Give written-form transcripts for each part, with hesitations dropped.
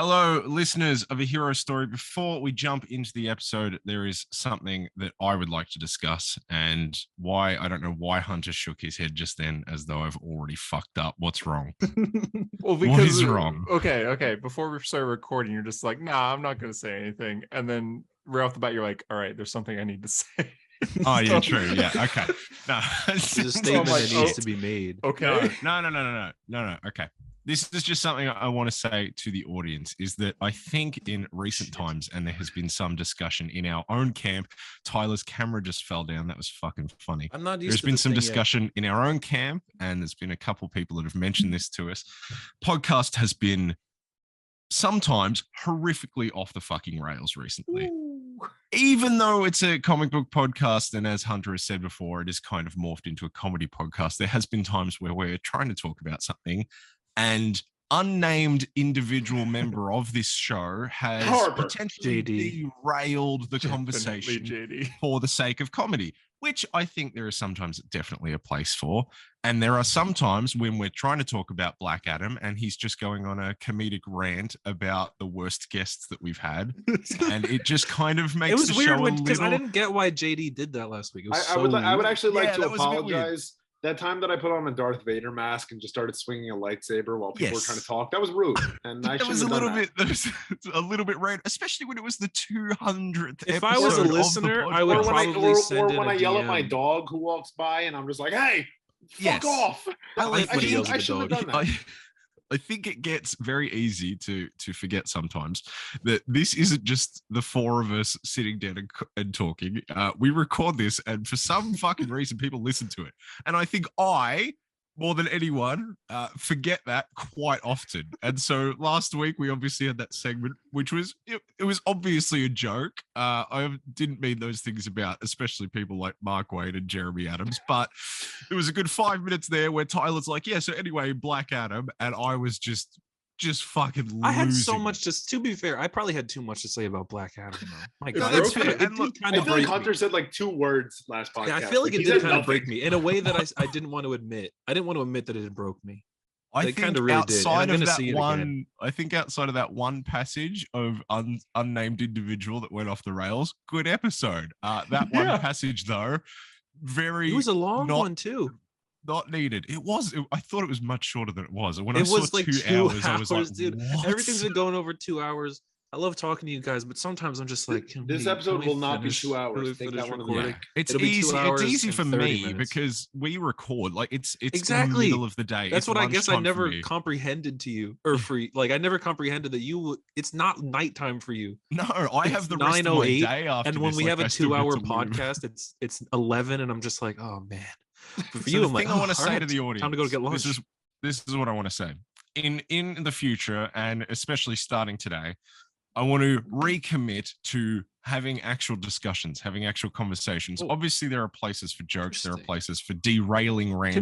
Hello, listeners of A Hero Story. Before we jump into the episode, there is something that I would like to discuss, and why I don't know why Hunter shook his head just then as though I've already fucked up. What's wrong? Well, because what is wrong? Okay. Before we start recording, you're just like, nah, I'm not going to say anything. And then right off the bat, you're like, all right, there's something I need to say. Oh, yeah, true. Yeah, okay. No, there's a statement that needs to be made. Okay. No. Okay. This is just something I want to say to the audience is that I think in recent times, and there has been some discussion in our own camp, Tyler's camera just fell down. That was fucking funny. I'm not used There's to been this some thing discussion in our own camp, and there's been a couple people that have mentioned this to us. Podcast has been sometimes horrifically off the fucking rails recently. Ooh. Even though it's a comic book podcast, and as Hunter has said before, it is kind of morphed into a comedy podcast, there has been times where we're trying to talk about something and unnamed individual member of this show has potentially derailed the conversation for the sake of comedy, which I think there is sometimes definitely a place for. And there are some times when we're trying to talk about Black Adam and he's just going on a comedic rant about the worst guests that we've had. And it just kind of makes it was the weird show because I didn't get why JD did that last week. It was I would actually like to that was a bit weird. apologize. That time that I put on a Darth Vader mask and just started swinging a lightsaber while people were trying to talk, that was rude. And I was a little bit, a little bit rare, especially when it was the 200th. If I was a listener, I would probably send when I yell at my dog who walks by and I'm just like, "Hey, fuck off!" I shouldn't have done that. I think it gets very easy to forget sometimes that this isn't just the four of us sitting down and talking. We record this, and for some fucking reason, people listen to it. And I think more than anyone, forget that quite often. And so last week we obviously had that segment, which was it was obviously a joke. I didn't mean those things about especially people like Mark Waid and Jeremy Adams, but it was a good 5 minutes there where Tyler's like, yeah, so anyway, Black Adam, and I was just fucking losing. I had so much. Just to be fair, I probably had too much to say about Black Adam. Though. My God, that's fair. And look, I feel like Hunter said like 2 words last podcast. Yeah, I feel like it did kind of break me in a way that I didn't want to admit. I didn't want to admit that it broke me. I think kind of really outside of that one, I think outside of that one passage of unnamed individual that went off the rails, good episode. That one passage though, it was a long one too. Not needed. I thought it was much shorter than it was. And when I saw like 2 hours, I was like, dude, what? Everything's been going over 2 hours. I love talking to you guys, but sometimes I'm just like, this episode will not be 2 hours. Take that one recording. It's easy. It's easy for me because we record like it's exactly in the middle of the day. That's what I guess I never comprehended to you, or I never comprehended that it's not nighttime for you. No, I have the rest of my day after. And when we have a 2-hour podcast, it's 11, and I'm just like, oh man. But for you, I'm like, I want to say to the audience, time to go get lunch. This is what I want to say. In the future, and especially starting today, I want to recommit to having actual discussions, having actual conversations. Obviously, there are places for jokes. There are places for derailing rants,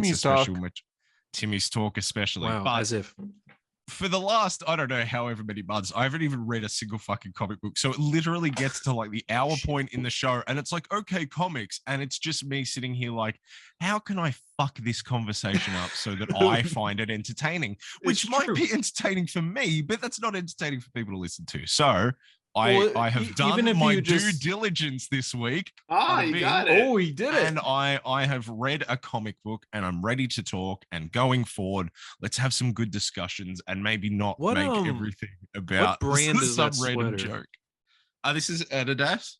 Timmy's talk, especially. Wow, but as if. For the last, I don't know, however many months, I haven't even read a single fucking comic book. So it literally gets to like the hour point in the show and it's like, okay, comics. And it's just me sitting here like, how can I fuck this conversation up so that I find it entertaining? Which might be entertaining for me, but that's not entertaining for people to listen to. So I have done my due diligence this week. You got it. Oh, he did it. And I have read a comic book and I'm ready to talk. And going forward, let's have some good discussions and maybe not make everything about what brand is some that random sweater? joke. This is Adidas.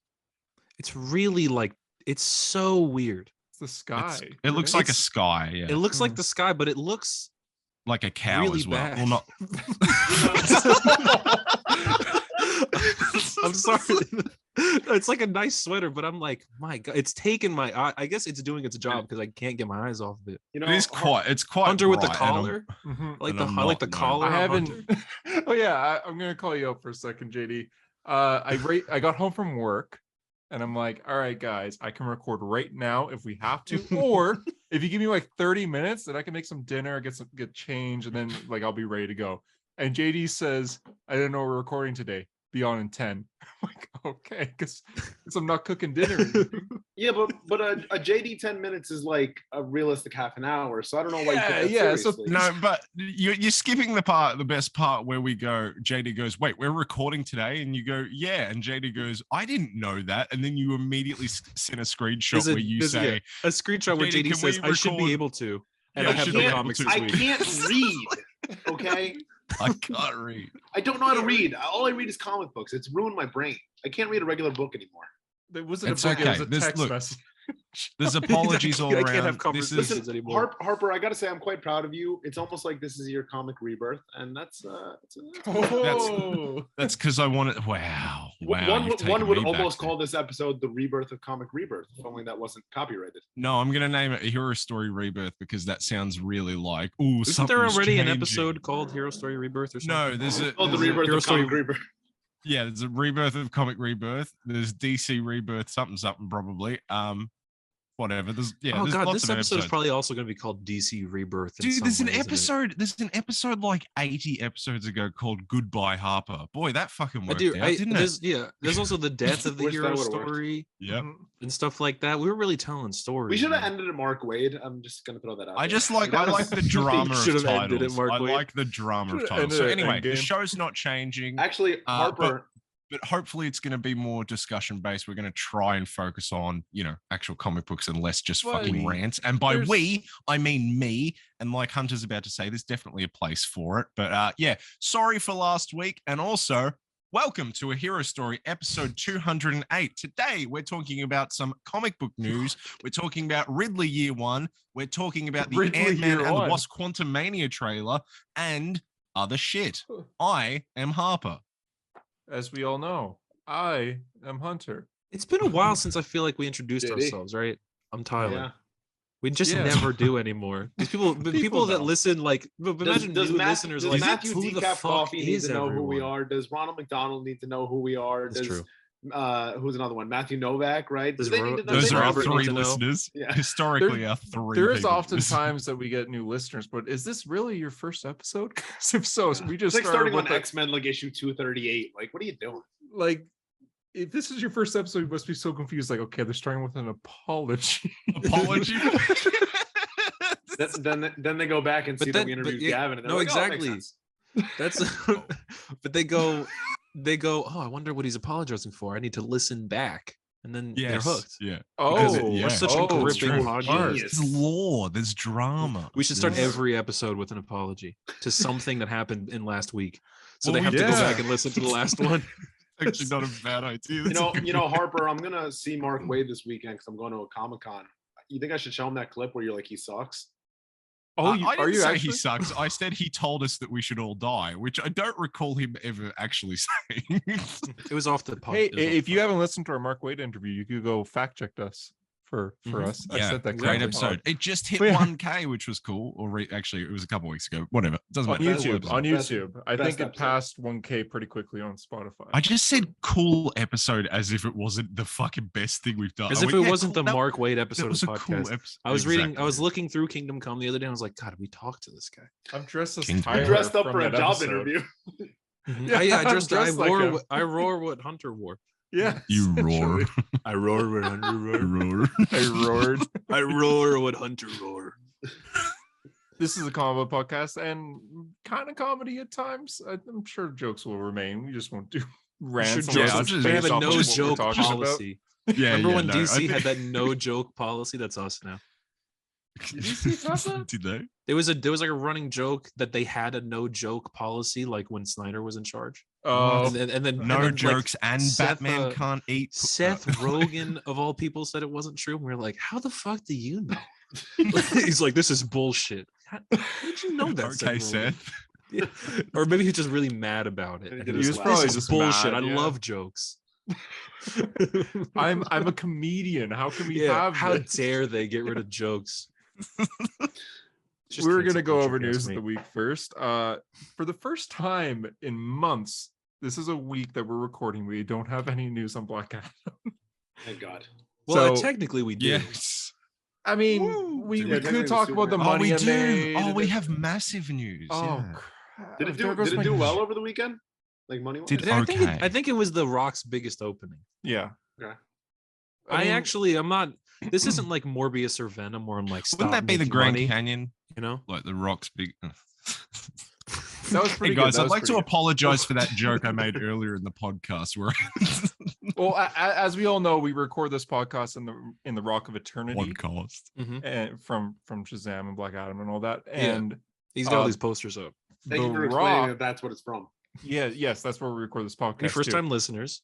It's really like, it's so weird. It's the sky. It looks like a sky. Yeah. It looks like the sky, but it looks like a cow really as well. Bad. Well, not. I'm sorry. It's like a nice sweater, but I'm like, my God, it's taken my eye. I guess it's doing its job because I can't get my eyes off of it. You know, it's quite Hunter with the bright, collar, like the collar. I haven't. Oh yeah, I'm gonna call you up for a second, JD. I got home from work, and I'm like, all right, guys, I can record right now if we have to, or if you give me like 30 minutes, then I can make some dinner, get change, and then like I'll be ready to go. And JD says, I didn't know we're recording today. Be on in 10. I'm like, okay, because I'm not cooking dinner. Yeah, but a JD 10 minutes is like a realistic half an hour. So I don't know why you take that Yeah, so- seriously. No, but you're skipping the best part where we go, JD goes, wait, we're recording today? And you go, yeah. And JD goes, I didn't know that. And then you immediately send a screenshot where you say, a screenshot where JD, JD can says, we I should be record- able to. And Yeah, I have should no be able comics to. this I week. can't read. Okay, I can't read. I don't know how to read. All I read is comic books. It's ruined my brain. I can't read a regular book anymore. It wasn't It's a book, it was okay. a This- text look, message. There's apologies all I around. can't have This conversations is, Listen, anymore. Harper, I gotta say I'm quite proud of you. It's almost like this is your comic rebirth, and that's Oh, that's because I want it. Wow. Wow. you've taken one would me back almost there. call this episode the rebirth of comic rebirth, if only that wasn't copyrighted. No, I'm gonna name it a Hero Story Rebirth because that sounds really like ooh. Isn't there already an changing. episode called Hero Story Rebirth or something? No, there's a Oh, the there's a- rebirth Hero of comic Story- rebirth. yeah, there's a Rebirth of Comic Rebirth. There's DC Rebirth, something probably. Whatever. There's Oh there's god, lots this of episode is episodes. probably also going to be called DC Rebirth. in Dude, some there's an way, isn't it? episode. There's an episode like 80 episodes ago called Goodbye Harper. Boy, that fucking I worked do. out, didn't it? There's, yeah, there's also the death of the Wish that hero would've worked. story Yep. and stuff like that. We were really telling stories. We should have man. ended at Mark Wade. I'm just gonna throw that out. I there. just like That I was- like the drama of Should have ended titles. it, Mark I Wade. like the drama of Should have titles. So ended it anyway, the Endgame. show's not changing. Actually, Harper. But hopefully it's going to be more discussion based. We're going to try and focus on, actual comic books and less just Well, fucking rants. And by there's- we, I mean me. And like Hunter's about to say, there's definitely a place for it. But yeah, sorry for last week. And also, welcome to A Hero Story, episode 208. Today, we're talking about some comic book news. We're talking about Ridley Year One. We're talking about the Ridley Ant-Man Year and the One. Wasp Quantumania trailer and other shit. I am Harper. as we all know, I am Hunter. It's been a while since I feel like we introduced JD. ourselves, right? I'm Tyler. Yeah. We just Yeah. never do anymore. These people, the People people that know. listen, like, but imagine new listeners, does like, Matthew who the Decaf fuck Coffee need is to know who we everyone? are? Does Ronald McDonald need to know who we are? That's Does true. who's another one? Matthew Novak, right? Does They Ro- need to know- does Those they are our need to Robert know- three need to know? listeners. Yeah. Historically, our three. There is people. oftentimes that we get new listeners, but is this really your first episode? 'Cause if so, we It's just like started starting with on X-Men like issue 238. Like, what are you doing? like if this is your first episode, you must be so confused. Like, okay, they're starting with an apology. Apology. Then they go back and But see then- that we but interviewed yeah, Gavin. And they're no, like, "Oh, it makes exactly. sense." That's, but they go, oh, I wonder what he's apologizing for. I need to listen back. And then they're Yes. hooked. Yeah. Oh, yeah. We're such a oh, gripping true. podcast. There's lore. There's drama. We should start There's- every episode with an apology to something that happened in last week. So Well, they have we to go did. back and listen to the last one. Actually, not a bad idea. You know, Harper. I'm gonna see Mark Wade this weekend because I'm going to a Comic-Con. You think I should show him that clip where you're like, he sucks? Oh, I are didn't you say actually? he sucks. I said he told us that we should all die, which I don't recall him ever actually saying. It was off the podcast. Hey, if you haven't listened to our Mark Wade interview, you could go fact check us for Mhm. us. I yeah, said that great correctly. episode. It just hit But yeah. 1K, which was cool. Or actually, it was a couple weeks ago. Whatever. Doesn't On matter. YouTube. On Best- YouTube. I best think it episode. passed 1K pretty quickly on Spotify. I just said cool episode as if it wasn't the fucking best thing we've done. As I if went, it "Yeah, wasn't cool, the that- Mark Wade that episode was of a the cool podcast. episode. I was reading, I Exactly. was looking through Kingdom Come the other day. And I was like, God, we talked to this guy. I'm dressed as King- Tyler. You dressed up from for a that job episode. interview. Yeah, I I'm just, I dressed like wore, him. I roar what Hunter wore. Yeah. You roar. essentially. I roar what Hunter roar. roar. I roared. I roar what Hunter roar. This is a combo podcast and kind of comedy at times. I'm sure jokes will remain. We just won't do rants. Sure, unless I'll it's just- we have based a off of no what we're joke talking about. policy. Yeah, Remember yeah, when no, I DC think- had that no joke policy? That's us now. Did DC have that? Did they? There was like a running joke that they had a no joke policy, like when Snyder was in charge. Oh, And then No and then, like, jokes and Seth, Batman can't eat. Seth Rogen of all people said it wasn't true. And we were like, how the fuck do you know? He's like, this is bullshit. How did you know that? Okay, Rogen? Seth. Yeah. Or maybe he's just really mad about it. He And did he was his like, laugh. this is just bullshit. mad, I yeah. love jokes. I'm a comedian. How can we Yeah, have how this? dare they get rid of jokes? Just We're cancel gonna go culture, over guess news of me. the week first. For the first time in months, this is a week that we're recording. We don't have any news on Black Adam. Thank God. Well, So- technically we do. Yes. I mean, Woo! we, Yeah, we technically could talk about the Superman. Oh, money we I do. made. Oh, we have massive news. Oh, yeah. crap. Did it There do? goes Did it my- do well over the weekend? Like money? Did- I think Okay. I think it was The Rock's biggest opening. Yeah. Okay. I'm not. This isn't like Morbius or Venom, where I'm like, Wouldn't that be the making Grand money, Canyon? You know, Like the Rock's big. That was Hey pretty guys, good. I'd like to apologize for that joke I made earlier in the podcast. Where Well, as we all know, we record this podcast in the Rock of Eternity, podcast. and from Shazam and Black Adam and all that, Yeah. and he's got all these posters up. Thank The you for explaining Rock. that that's what it's from. Yes, that's where we record this podcast. Any first too. time listeners,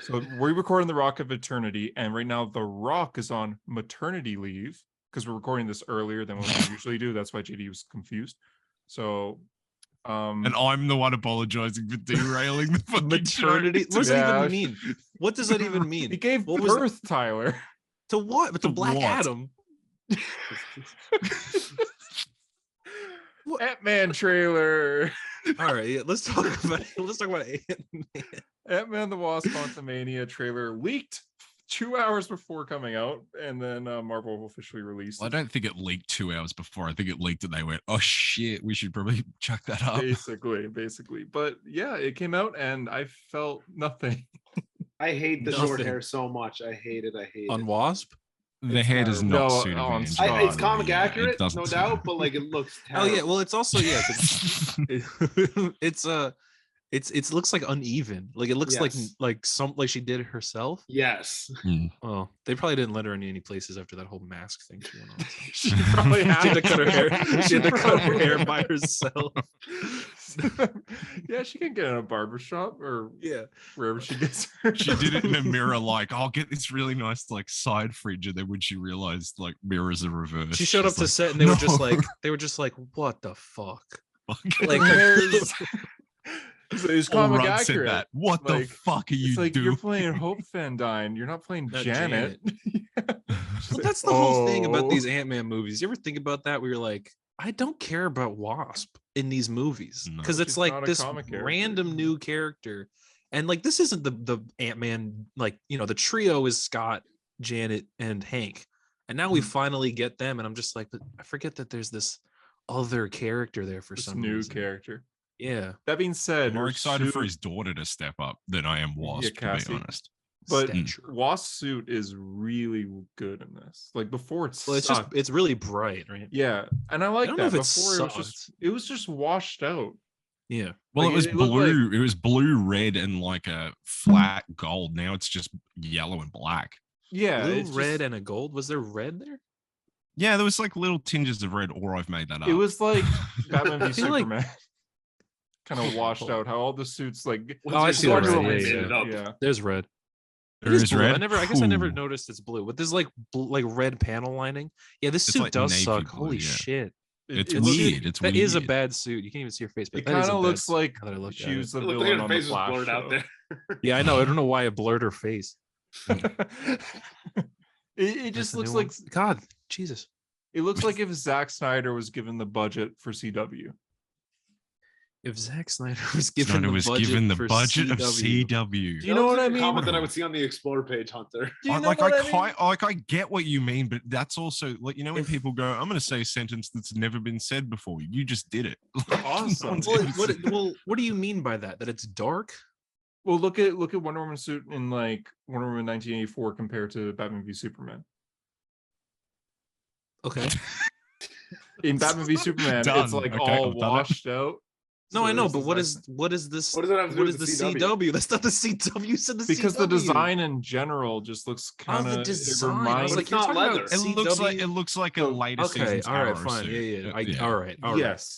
So we're recording the Rock of Eternity, and right now the Rock is on maternity leave because we're recording this earlier than what we usually do. That's why JD was confused. So, And I'm the one apologizing for derailing the fucking maternity. joke. What does Yeah. that even mean? What does that even mean? he gave What was birth, Tyler. To what? But to To Black what? Adam. Ant-Man trailer. All right, yeah, let's talk about Ant-Man. Ant-Man the Wasp Quantumania trailer leaked 2 hours before coming out, and then Marvel officially released I it. don't think it leaked 2 hours before. I think it leaked and they went, "Oh shit, we should probably chuck that up." Basically. But yeah, it came out and I felt nothing. I hate the short Nothing. hair so much. I hate it. I hate On it. Wasp. The hair does No, not suit on me. Scott. It's comic Yeah, it accurate, doesn't no suit doubt, me. but like it looks Oh terrible. yeah, well it's also it looks like uneven. Like it looks Yes. like she did it herself. Yes. Well, they probably didn't let her in any places after that whole mask thing she went on. She probably She had to cut her hair. She had to cut her probably hair had. by herself. Yeah, she can get in a barbershop or Yeah. wherever she gets her. She did it in a mirror, like, "I'll get this really nice like side fringe," and then when she realized like mirrors are reversed, She showed up she's to like, set and they were "No." just like, what the fuck? Like, There's- it's all comic Rudd said accurate. that. What the Like, fuck are you It's like doing? you're playing Hope Van Dyne. You're not playing Not Janet. Well, that's the whole thing about Oh. these Ant-Man movies. You ever think about that? Where you're like, I don't care about Wasp in these movies No. because it's She's like not a this comic character. random new character, and like this isn't the Ant-Man. Like the trio is Scott, Janet, and Hank, and now we finally get them. And I'm just like, but I forget that there's this other character there for This some new reason. character. Yeah, That being said, I'm more her excited for suit- his daughter to step up than I am Wasp, to Cassie. be honest. But stature. Wasp's suit is really good in this. Like before, it's Well, it's really bright, right? yeah, and I like I don't know that. if it Before it was just washed out. Yeah. Well, Like, it was it looked blue. It was blue, red, and like a flat gold. Now it's just yellow and black. Yeah, Blue, it's red, just- and a gold. Was there red there? Yeah, there was like little tinges of red, or I've made that up. it was like Batman I v feel like- Superman. Kind of washed out. How all the suits like Oh, I see the Once red. you Yeah, made yeah, it up. yeah. There's red. There It is is blue. red. I guess I never Ooh. noticed it's blue. But this like like red panel lining. Yeah, this It's suit like does navy suck. blue, Holy yeah. shit. It's it weird. It's That weird. is a bad suit. You can't even see your face, but It that is kind a of bad looks suit like now that I look she at was it. the Look, villain her on the face was Flash blurred out show. there. Yeah, I know. I don't know why it blurred her face. It That's just the looks new like one. God, Jesus. it looks like if Zack Snyder was given the budget for CW. If Zack Snyder was given Snyder the was budget given the for budget of CW. CW. Do you That know looks what I like a mean? comment that I would see on the Explore page, Hunter. Do you know Like what I mean? I get what you mean, but that's also like when If- people go, "I'm going to say a sentence that's never been said before." You just did it. Like, no Awesome. one's Well, gonna say- what do you mean by that? That it's dark? Well, look at Wonder Woman's suit in like Wonder Woman 1984 compared to Batman v Superman. Okay. In Batman v Superman, Done. it's like Okay, all I've done it. washed out. No, So I know, there's but this what like- is this? What does that have to do What with is the the CW? CW? That's not the CW. You said the because CW. the design in general just looks Oh, kind the of design. I was But like, it's you're not talking about leather. It looks like a So- later Okay, season's all right, Arrow fine. suit. Yeah. Yeah. All right.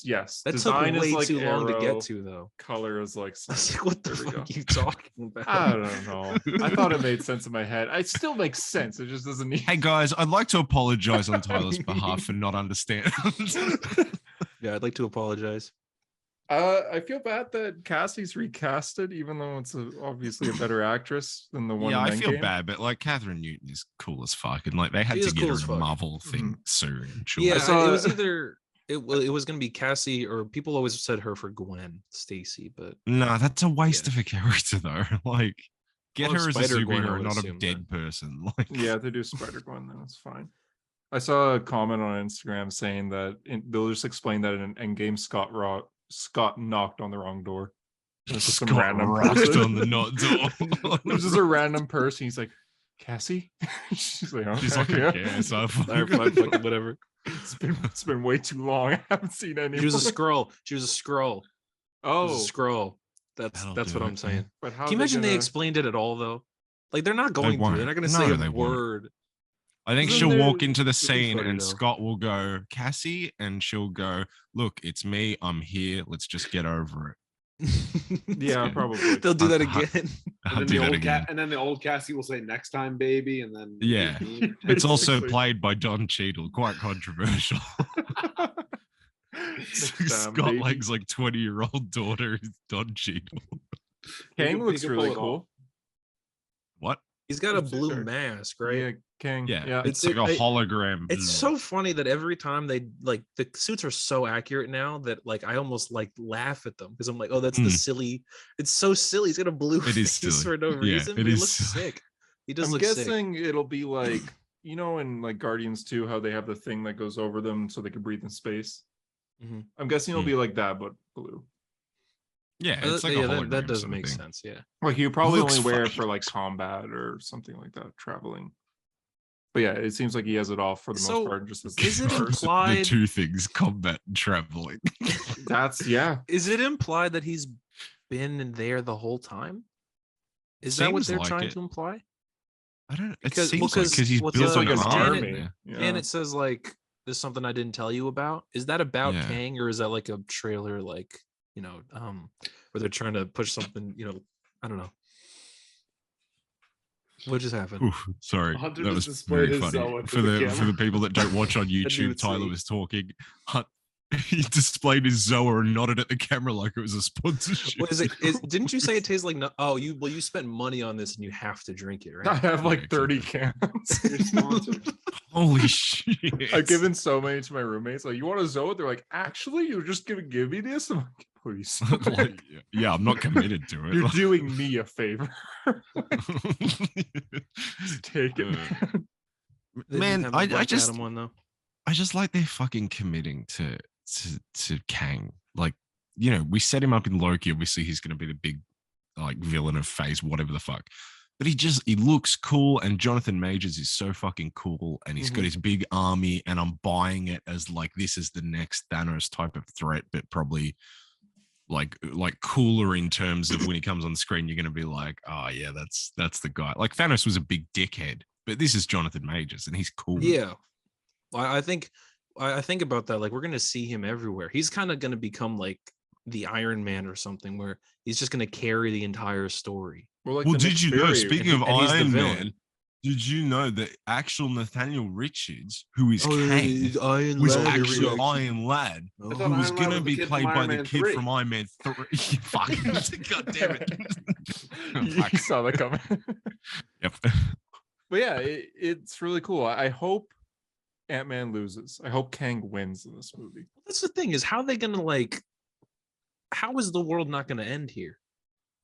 yes. That Design took way is like too long to arrow, get to, though. Color is like. I was like, what the There we fuck go. are you talking about? I don't know. I thought it made sense in my head. It still makes sense. It just doesn't need. Hey guys, I'd like to apologize on Tyler's behalf for not understanding. Yeah, I'd like to apologize. I feel bad that Cassie's recasted, even though it's obviously a better actress than the one. Yeah, in I feel Endgame. bad, but like Catherine Newton is cool as fuck, and like they had She to is get cool her as in a fuck. Marvel thing soon. Sure. Yeah, saw- it was either it was gonna be Cassie or people always said her for Gwen Stacy, but No, that's a waste Yeah. of a character though. Like, get Well, her as a Spider-Gwen, I superhero, would not a assume, dead then. person. Like, Yeah, if they do Spider Gwen, then it's fine. I saw a comment on Instagram saying that they'll just explain that in Endgame, Scott knocked on the wrong door. It was just some Scott random rocked person. on the not door. It was just a random person. He's like, Cassie? She's like, She's okay, like, yeah. yeah, so fucking whatever. It's been way too long. I haven't seen any. She was a scroll. She was a scroll. She was Oh, a scroll. That's That'll what do I'm it, saying. yeah. but how Can you imagine they gonna... explained it at all though? Like they're not going to. won't. They're not going to No, say a they won't. word. I think Isn't she'll there- walk into the It'd be scene funny, and though. Scott will go, Cassie, and she'll go, look, it's me. I'm here. Let's just get over it. Yeah, probably. They'll do that Huh. again. I'll And then do the that old again. and then the old Cassie will say next time, baby, and then Yeah. me. It's also Basically. played by Don Cheadle, quite controversial. Next time, Scott baby. Lang's like 20-year-old daughter is Don Cheadle. Kang He looks could really pull it cool. off. What? He's got a It's blue sure. mask, right? Yeah, Kang. Yeah, Yeah. it's It- like a it- hologram. It's so funny that every time they like the suits are so accurate now that like I almost like laugh at them because I'm like, oh, that's the Mm. silly. It's so silly. He's got a blue It is face silly. for no Yeah, reason. it But he is looks silly. sick. He does I'm look sick. guessing it'll be like, you know, in like Guardians 2, how they have the thing that goes over them so they can breathe in space. Mhm. I'm guessing it'll Hmm. be like that, but blue. Yeah, it's like a yeah, hologram. that does sort of make thing. sense. Yeah. Like you probably looks only wear it funny. for like combat or something like that, traveling. But yeah, it seems like he has it all for the So, most part. Just as is it scars. The implied? two things, combat and traveling. That's yeah. Is it implied that he's been in there the whole time? Is that what Seems they're like trying it. to imply? I don't. It Because- seems well, like because he's what's built the- like an because army. Janet- there. Yeah. And it says like there's something I didn't tell you about. Is that about Yeah. Kang or is that like a trailer like, where they're trying to push something, I don't know. What just happened? Oof, sorry, Hunter that just was displayed very his funny Zoa to for the the people that don't watch on do YouTube. it Tyler see. was talking. He displayed his Zoa and nodded at the camera like it was a sponsorship. What is it? Didn't you say it tastes like no? Oh, you spent money on this and you have to drink it, I right? have like Yeah, 30 cans. You're sponsored. Holy shit! I've given so many to my roommates. Like, you want a Zoa? They're like, actually, you're just gonna give me this? I'm like, please. like, yeah, I'm not committed to it. You're doing me a favor. Just take it. They didn't Man, have the I Black just Adam one though. I just like they're fucking committing to Kang. Like, we set him up in Loki. Obviously, he's going to be the big like villain of Phase, whatever the fuck. But he looks cool, and Jonathan Majors is so fucking cool, and he's got Mhm. his big army, and I'm buying it as like this is the next Thanos type of threat, but probably like cooler in terms of when he comes on screen, you're going to be like, oh yeah, that's the guy. Like Thanos was a big dickhead, but this is Jonathan Majors, and he's cool. Yeah. I think about that. Like we're gonna see him everywhere. He's kind of gonna become like the Iron Man or something, where he's just gonna carry the entire story. Well, Well, the did Nick you know? Fury- Speaking of and he's the Iron villain. Man, did you know that actual Nathaniel Richards, who is Oh, Kang, Iron was Lad, actually here we go. Iron Lad, Oh. I who thought was Iron Lad going to was the be kid played from by Iron the Man kid 3. from Iron Man 3. Fuck. God damn it. You saw that coming. Yep. But yeah, it's really cool. I hope Ant-Man loses. I hope Kang wins in this movie. That's the thing is how are they gonna like? How is the world not gonna end here?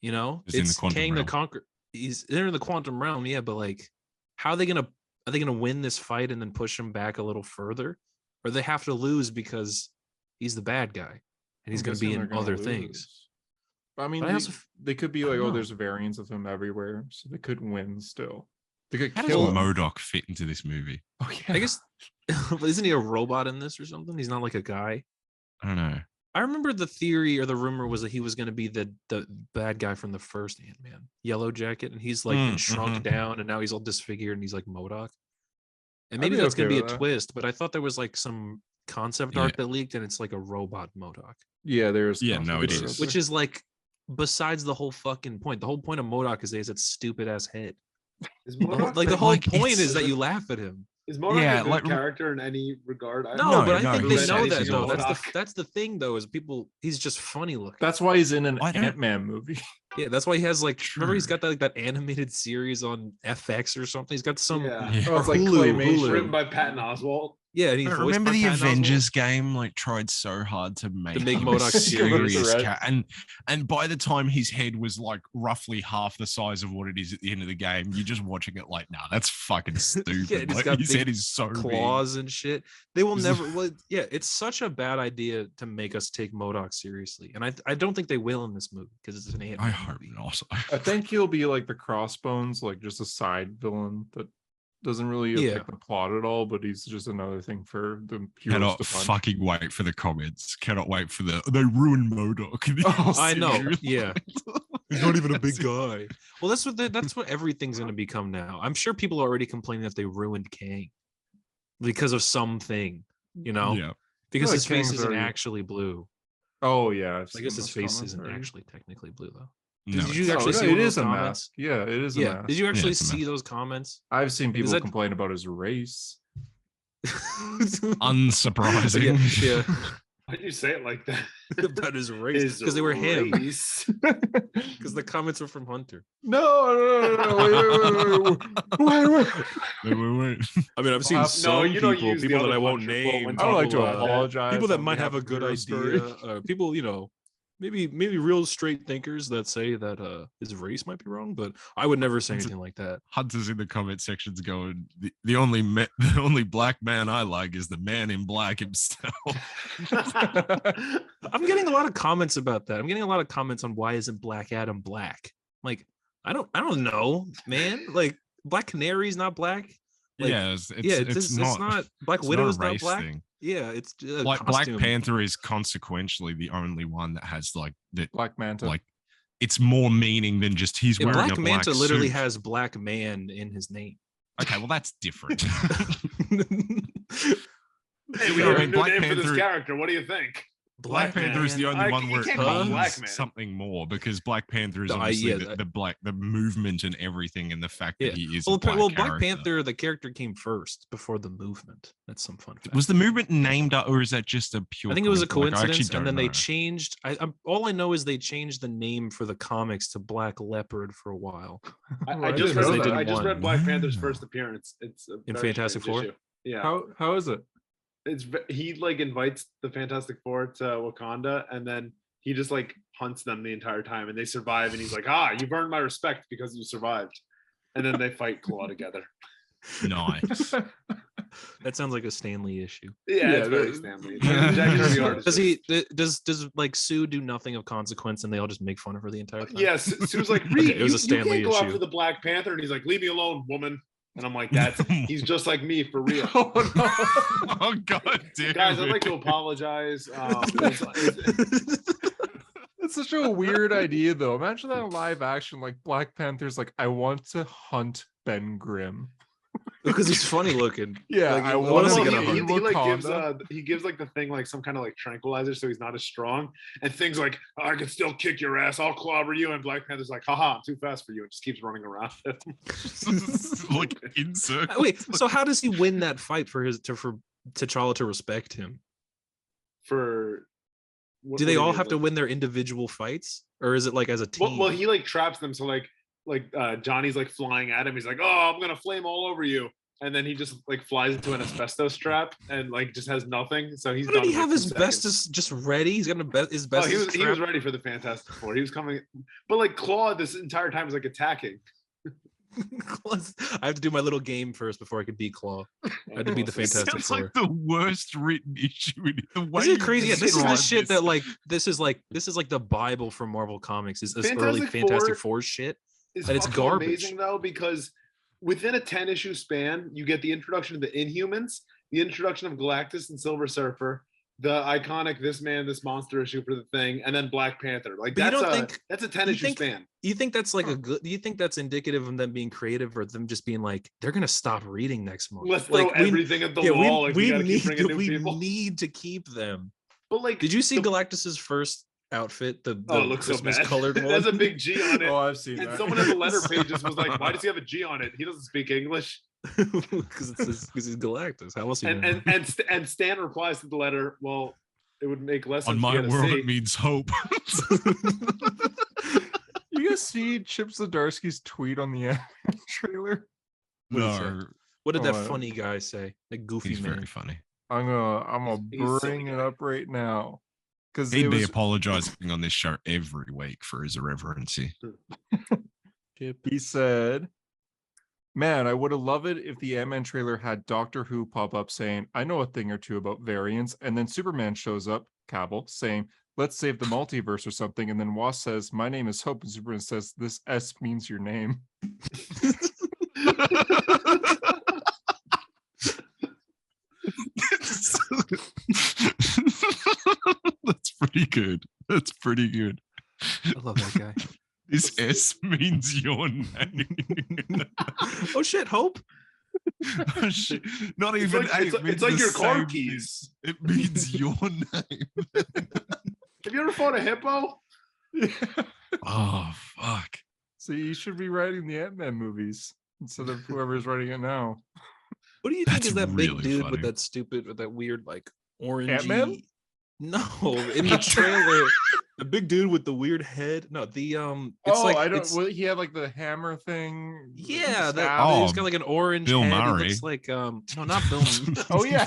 It's in the It's quantum Kang the realm. Conqueror. They're in the quantum realm, yeah, but like, how are they gonna win this fight and then push him back a little further, or they have to lose because he's the bad guy and he's I'm gonna be guessing in they're other lose. things. I mean, But I also they could be I like, don't oh, know. there's variants of him everywhere, so they could win still. They could How does kill him. MODOK fit into this movie? Oh yeah. I guess isn't he a robot in this or something? He's not like a guy. I don't know. I remember the theory or the rumor was that he was going to be the bad guy from the first Ant-Man, Yellow Jacket, and he's like been shrunk down and now he's all disfigured and he's like MODOK. And I'd maybe be that's going okay to be a with that. twist, but I thought there was like some concept Yeah. art that leaked and it's like a robot MODOK, Yeah, there's. Yeah, no, it concept is. art which is like besides the whole fucking point. The whole point of MODOK is that he has that stupid ass head. Is The whole- MODOK like the a- whole like, point it's- is that you laugh at him. Is MODOK Yeah, a good like- character in any regard? No, No, but I no, think he's they know that anything though. but That's the thing though, is people he's just funny looking. That's why he's in an I don't- Ant-Man movie. Yeah, that's why he has like remember he's True. got that like that animated series on FX or something. He's got some Yeah. Yeah. Oh, it's like Hulu, claymation. Hulu. Written by Patton Oswalt. Yeah, and he's But voiced remember by the Patton Oswalt. Avengers game like tried so hard to make make him MODOK a serious. serious Right. and by the time his head was like roughly half the size of what it is at the end of the game, you're just watching it like, nah, that's fucking stupid. Yeah, and he's Like, got his big head is so claws and shit. They will It's- never. Well, yeah, it's such a bad idea to make us take MODOK seriously, and I don't think they will in this movie because it's an big. Ant-Man I hope movie. not. I think he'll be like the Crossbones, like just a side villain that doesn't really Yeah. affect the plot at all, but he's just another thing for the heroes Cannot to punch. fucking wait for the comments. Cannot wait for they ruined MODOK. Oh, I know. Seriously. Yeah, he's not even a big guy. Well, that's what everything's going to become now. I'm sure people are already complaining that they ruined Kang because of something, you know, Yeah. because like his face Kang's isn't already- actually blue. Oh yeah, I've I guess seen his those face comments isn't already. actually technically blue though. No, Did you it's- actually Oh, see no, one it of is those a comments? mask. Yeah, it is a Yeah. mask. Did you actually it's a see mask. those comments? I've seen Is people that- complain about his race. Unsurprising. Yeah, Why'd you say it like that? about his race His because they were him. race. Because the comments were from Hunter. No, wait. Wait. I mean, I've seen seen some some you don't people, use the people that other I won't Hunter quote name. when I would like to talking about that. apologize. People that on might behalf have a of good Hero idea. Story. People, you know, maybe real straight thinkers that say that his race might be wrong, but I would never say anything like that. Hunter's in the comment sections going, the only black man I like is the man in black himself. I'm getting a lot of comments about that. I'm getting a lot of comments on why isn't Black Adam black? Like, I don't know, man. Like, Black Canary's not black. Like, yeah, it's it's not Black it's Widow's not a not race black. thing. Yeah, it's Like Black costume. Panther is consequentially the only one that has like that. Black Manta. Like, it's more meaning than just he's Yeah, wearing Black a Manta black literally suit. has Black Man in his name. Okay, well that's different. Hey, we I have a mean, new Black name for this Panther- character. What do you think? Black Panther is the only I- one you where it can't call him Black means Man. something more because Black Panther is No, obviously yeah, the movement and everything, and the fact Yeah. that he is Well, a black Black character. Panther, the character came first before the movement. That's some fun fact. Was the movement named, or is that just a pure? I think it was a coincidence? Like, I coincidence, actually and then don't they know. changed. All I know is they changed the name for the comics to Black Leopard for a while. I Right. just Because read they that. didn't I just want- read Black Panther's Wow. first appearance. It's a In very Fantastic strange Four? issue. Yeah. How is it? He like invites the Fantastic Four to Wakanda, and then he just like hunts them the entire time, and they survive. And he's like, you've earned my respect because you survived. And then they fight Claw together. Nice. That sounds like a Stanley issue. Yeah, it's very that- Stanley. Jack Kirby art is Does just- does like Sue do nothing of consequence, and they all just make fun of her the entire time? Yes, Sue's like, Okay, Reed, it was a you Stanley can't go issue. after the Black Panther, and he's like, leave me alone, woman. And I'm like, he's just like me for real. Oh no. Oh god damn Guys, I'd it. like to apologize. It's such a weird idea, though. Imagine that in live action, like Black Panther's like, I want to hunt Ben Grimm. Because he's funny looking. Yeah, Like, I what want else to he Well, gonna he, hunt? he, like gives Wakanda. he gives like the thing like some kind of like tranquilizer, so he's not as strong. And things like, I can still kick your ass, I'll clobber you. And Black Panther's like, haha, I'm too fast for you, and just keeps running around. Like in circles. Wait, so how does he win that fight for T'Challa to respect him? For Do they all have to win their individual fights, or is it like as a team? Well, he like traps them. So like Johnny's like flying at him. He's like, oh, I'm gonna flame all over you. And then he just like flies into an asbestos trap and like just has nothing. So he's How did done he in, have like, 2 his seconds. bestest just ready? He's got his Oh, best. he was ready for the Fantastic Four. He was coming, but like Claw this entire time was like attacking. I have to do my little game first before I could beat Claw. I had to beat the This Fantastic sounds Four. like the worst written issue. The way Isn't it you crazy? Yeah, this is the describe shit this. that like this is like the Bible for Marvel Comics. Is this early Fantastic Fantastic Four Four shit? It's And it's fucking garbage. amazing though, because within a 10 issue span, you get the introduction of the Inhumans, the introduction of Galactus and Silver Surfer, the iconic This Man, This Monster issue for the Thing, and then Black Panther. Like But you that's don't a think- that's a 10 you issue think- span. Do you think that's like a good? Do you think that's indicative of them being creative, or them just being like they're gonna stop reading next month? Let's throw Like, everything at the wall. Like, we gotta keep bringing new people. need to keep them. But like, Did you see the- Galactus's first outfit? The Oh, it looks so Christmas bad. colored one. There's a big G on it. Oh, I've seen And that. someone in the letter pages was like, "Why does he have a G on it? He doesn't speak English." Because he's Galactus. How else? And Stan replies to the letter, "Well, it would make less sense On if my you had a world, C." it means hope. You guys see Chip Zdarsky's tweet on the trailer? What did he say? No, What did that Oh, funny guy say? That goofy he's man. very funny. I'm gonna He's bring it up right now because He'd it be was. apologizing on this show every week for his irreverency. He said, "Man, I would have loved it if the Ant-Man trailer had Doctor Who pop up saying, 'I know a thing or two about variants,' and then Superman shows up, Cavill, saying, 'Let's save the multiverse' or something,' and then Wasp says, 'My name is Hope,' and Superman says, 'This S means your name.'" That's pretty good. That's pretty good. I love that guy. This S means your name. Oh shit, Hope. Oh, shit. Not It's even like- A, it's it means like the your car same keys. thing. It means your name. Have you ever fought a hippo? Oh fuck. So you should be writing the Ant-Man movies instead of whoever's writing it now. What do you think That's is that really big dude funny. with that stupid, with that weird like Ant-Man? orangey? No, in the trailer, the big dude with the weird head. No, the it's like I don't. it's- Well, he had like the hammer thing. yeah, that staff. he's got like an orange Bill head. Murray. He looks like no, not Bill. Oh, yeah.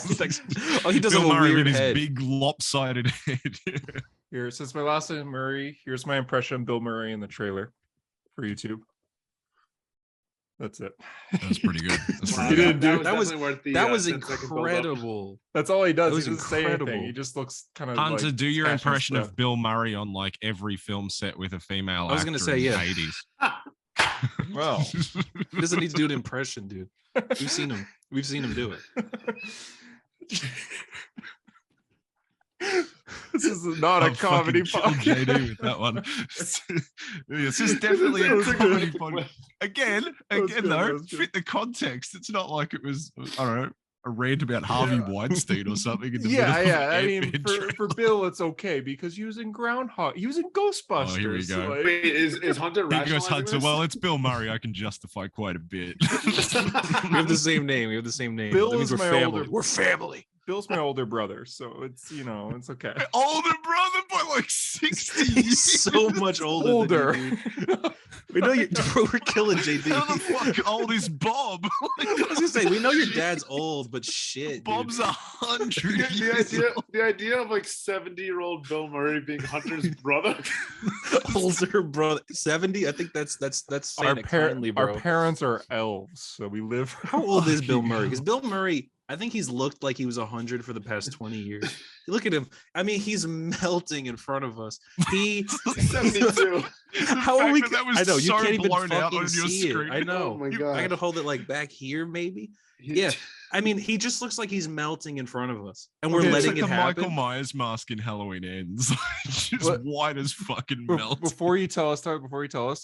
Oh, he does Bill have a Murray weird with his head. big lopsided head. Here, since my last name is Murray, here's my impression of Bill Murray in the trailer for YouTube. That's it. That's pretty good. That's Wow, pretty He good. didn't do- That was- definitely worth the, That was 10-second build-up. incredible. That's all he does. That was He doesn't say anything. incredible. He just looks kind of Hunter, like do your catching impression stuff. of Bill Murray on like every film set with a female I was gonna actor say, in the yeah. 80s. Well. He doesn't need to do an impression, dude. We've seen him. We've seen him do it. This is not a I'll comedy fucking kill podcast. JD with that one. This is definitely a That's a comedy good- podcast. Again, That's good, though, that's good. fit the context. It's not like it was, I don't know, a rant about Harvey Weinstein or something. In the Yeah, middle yeah. Of I an mean, Ant-Man for trailer. Bill, it's okay because he was in Groundhog. He was in Ghostbusters. Oh, here we go. like- Wait, is Hunter He goes, rationalizing Hunter, this? well, it's Bill Murray. I can justify quite a bit. We have the same name. We have the same name. Bill That means is we're my family. older- We're family. Bill's my older brother, so it's it's okay. Older brother by like 60 He's years. so much older. Than you, dude. We know you. Bro, we're killing JD. How the fuck old is Bob? I was gonna say we know your dad's old, but shit, Bob's dude. 100 The years idea, old. the idea of like 70-year-old Bill Murray being Hunter's brother. older brother. 70. I think that's saying it kindly, bro. Our parents are elves, so we live. How old is Bill Fucking Murray? hell. Because Bill Murray, I think he's looked like he was 100 for the past 20 years. You look at him. I mean, he's melting in front of us. He 72. How are fact we? that was I know you so can't even blown out fucking on your see screen. it. I know. Oh my I god. gotta hold it like back here, maybe. Yeah. I mean, he just looks like he's melting in front of us, and we're Okay, it's letting like it the happen. Michael Myers mask in Halloween Ends. Just What? white as fucking Be- melt. Before you tell us,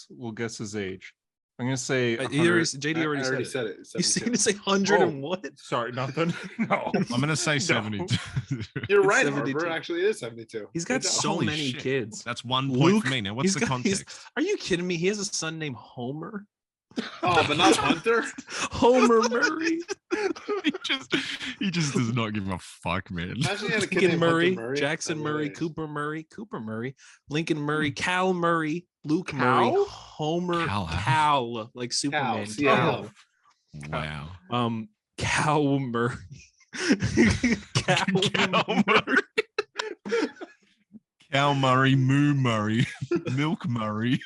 we'll guess his age. I'm gonna say. He already, 100 JD I already, already said it. said it. You 72. seem to say 100 Oh. and what? Sorry, nothing. No. I'm gonna say No. 72. You're It's right, 72. Harper. Actually, it is 72. He's got Good job. so Holy many shit. kids. That's 1 point Luke, for me. Now, what's he's the got- he's- context? Are you kidding me? He has a son named Homer. Oh, but not Hunter. Homer Murray. he just does not give a fuck, man. Imagine he had a kid Lincoln named Murray, Hunter Murray. Jackson That'd be Murray, hilarious. Cooper Murray, Lincoln Murray, Cal Murray, Luke Cal? Murray, Homer, Cal, huh? Cal, like Superman. Cal. Wow. Cal Murray. Cal Cal Murray. Cal Murray, Moo Murray, Milk Murray.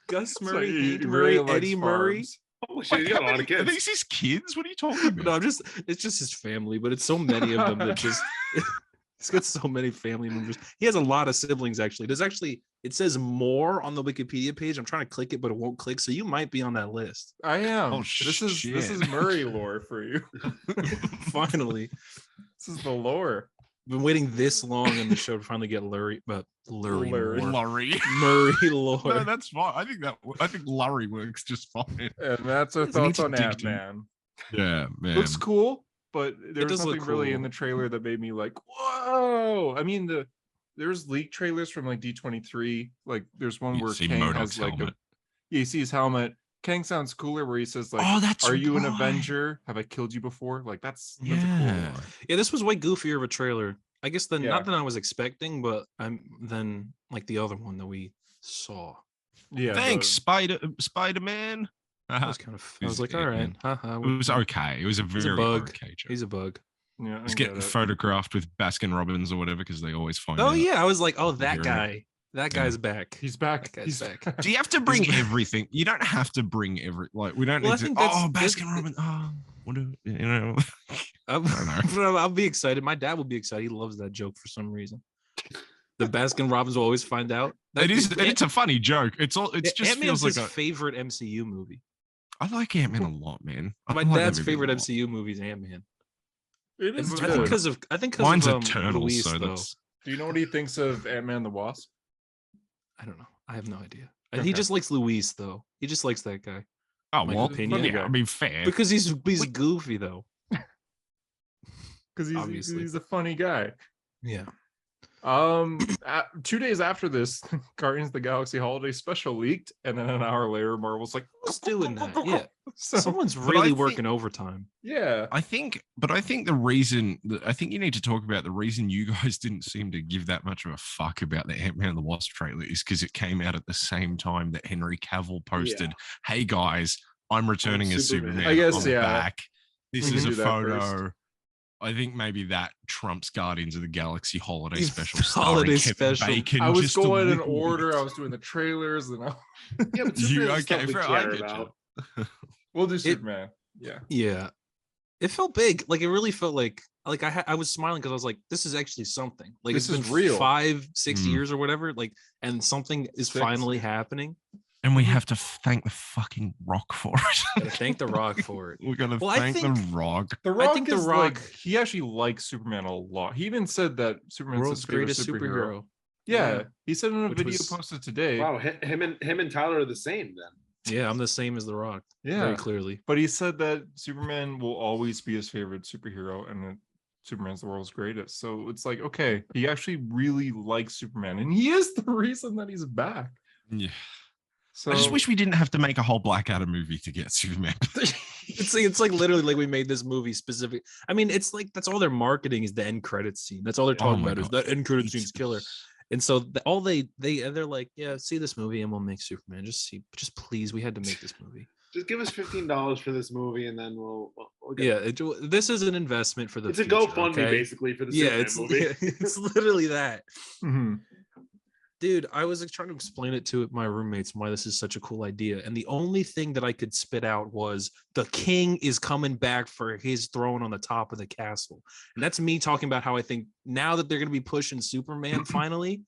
Gus So Murray, he Hank really Murray, likes Eddie Murray. farms. Holy shit, he got a lot of Are kids. these his kids? What are you talking about? No, it's just his family, but it's so many of them that just he's got so many family members. He has a lot of siblings actually. It says more on the Wikipedia page. I'm trying to click it, but it won't click. So you might be on that list. I am. Oh, this is shit. Murray lore for you. Finally. This is the lore. Been waiting this long in the show to finally get Lurie, but Lurie Lurie. lore. Lurry. Murray lore. No, that's fine. I think Lurry works just fine. And that's our We thoughts to on dig Ant-Man. Yeah, man. Looks cool, but there was does look something really in cool. the trailer that made me like, whoa. I mean, there's leak trailers from like D23. Like there's one You where see Kang Modoc's has like helmet. you see his helmet. Kang sounds cooler where he says like, Oh, that's are you an right. Avenger? Have I killed you before? Like that's a cool Yeah. one. Yeah, this was way goofier of a trailer. I guess Yeah. not than I was expecting, but than like the other one that we saw. Yeah. Thanks, Spider-Man. That was kind of. I It was was like, good, all right, man. haha. It was okay. It was a very bug. okay joke. He's a bug. Yeah, I Just get get it. photographed with Baskin Robbins or whatever because they always find Oh out. yeah, I was like, oh, that Hero. guy. That Yeah. guy's back. He's back. That guy's He's back. Do you have to bring He's- everything? You don't have to bring we don't Well, I need to. think that's- Oh, that's- Baskin Robbins. Oh, what do you know? I'm- don't know. I'll be excited. My dad will be excited. He loves that joke for some reason. The Baskin Robbins will always find out. It is. It's a funny joke. It's all. It just Ant-Man's feels like his favorite MCU movie. I like Ant-Man a lot, man. I My like that dad's movie a favorite lot. MCU movie is Ant-Man. It is I good. think because of Mine's of, Eternal, Luis, so though. that's. Do you know what he thinks of Ant-Man the Wasp? I don't know. I have no idea. Okay. He just likes Luis though. He just likes that guy Oh my well, opinion. yeah. I mean, fair. because he's goofy though. Because Obviously. he's a funny guy. Yeah. 2 days after this, Guardians of the Galaxy Holiday Special leaked, and then an hour later, Marvel's like, Who's doing that? Yeah. So, Someone's but I really think- working overtime. yeah. I think the reason I think you need to talk about the reason you guys didn't seem to give that much of a fuck about the Ant-Man and the Wasp trailer is because it came out at the same time that Henry Cavill posted, "Hey guys, I'm returning as Superman." Superman. I guess, I'm yeah. back. This We is can a do that photo." first. I think maybe that trumps Guardians of the Galaxy holiday It's special. holiday starring Kevin special. Bacon, I was just a going in little order. bit. I was doing the trailers, and Yeah, but You Superman's the okay? stuff we Fair, I care get about. you. we'll do Superman. Yeah. Yeah. It felt big. Like it really felt like I was smiling because I was like, this is actually something. Like This it's is been real. 5-6 Mm. years or whatever. Like, and something is Six. finally happening. And we have to thank the fucking Rock for it. Gotta thank The Rock for it. We're gonna Well, I thank think- the Rock. The Rock think The is Rock- like he actually likes Superman a lot. He even said that Superman's World's his favorite greatest superhero. Yeah, Yeah. he said in a Which video was- posted today. Wow, him and Tyler are the same then. Yeah, I'm the same as The Rock. Yeah, Very clearly. but he said that Superman will always be his favorite superhero, and that Superman's the world's greatest. So it's like, okay, he actually really likes Superman, and he is the reason that he's back. Yeah. So I just wish we didn't have to make a whole Black Adam movie to get Superman. It's like literally like we made this movie specific. I mean, it's like that's all their marketing is the end credits scene. That's all they're talking my about is God. that end credit scene's killer. And so all they're like, yeah, see this movie and we'll make Superman. Just please, we had to make this movie. Just give us $15 for this movie, and then we'll get Yeah, this is an investment for the. It's a future, GoFundMe okay? basically for the Yeah, Superman movie. it's literally that. Mhm. Dude, I was like, trying to explain it to my roommates why this is such a cool idea. And the only thing that I could spit out was the king is coming back for his throne on the top of the castle. And that's me talking about how I think now that they're going to be pushing Superman finally,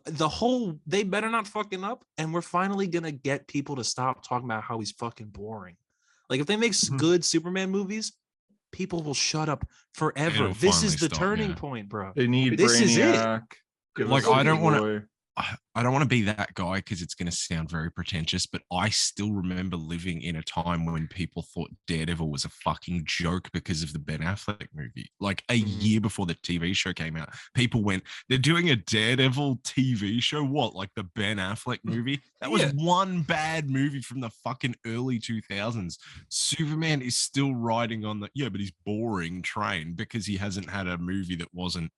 the whole, they better not fucking up. And we're finally going to get people to stop talking about how he's fucking boring. Like if they make Mhm. good Superman movies, people will shut up forever. It'll This is finally the stop, turning yeah. point, bro. They need This is it. Brainiac. Give Like, us I don't wanna- Boy. I don't want to be that guy because it's going to sound very pretentious, but I still remember living in a time when people thought Daredevil was a fucking joke because of the Ben Affleck movie. Like a Mhm. year before the TV show came out, people went, they're doing a Daredevil TV show. What, like the Ben Affleck movie? That was Yeah. one bad movie from the fucking early 2000s. Superman is still riding on the, yeah, but he's boring train because he hasn't had a movie that wasn't,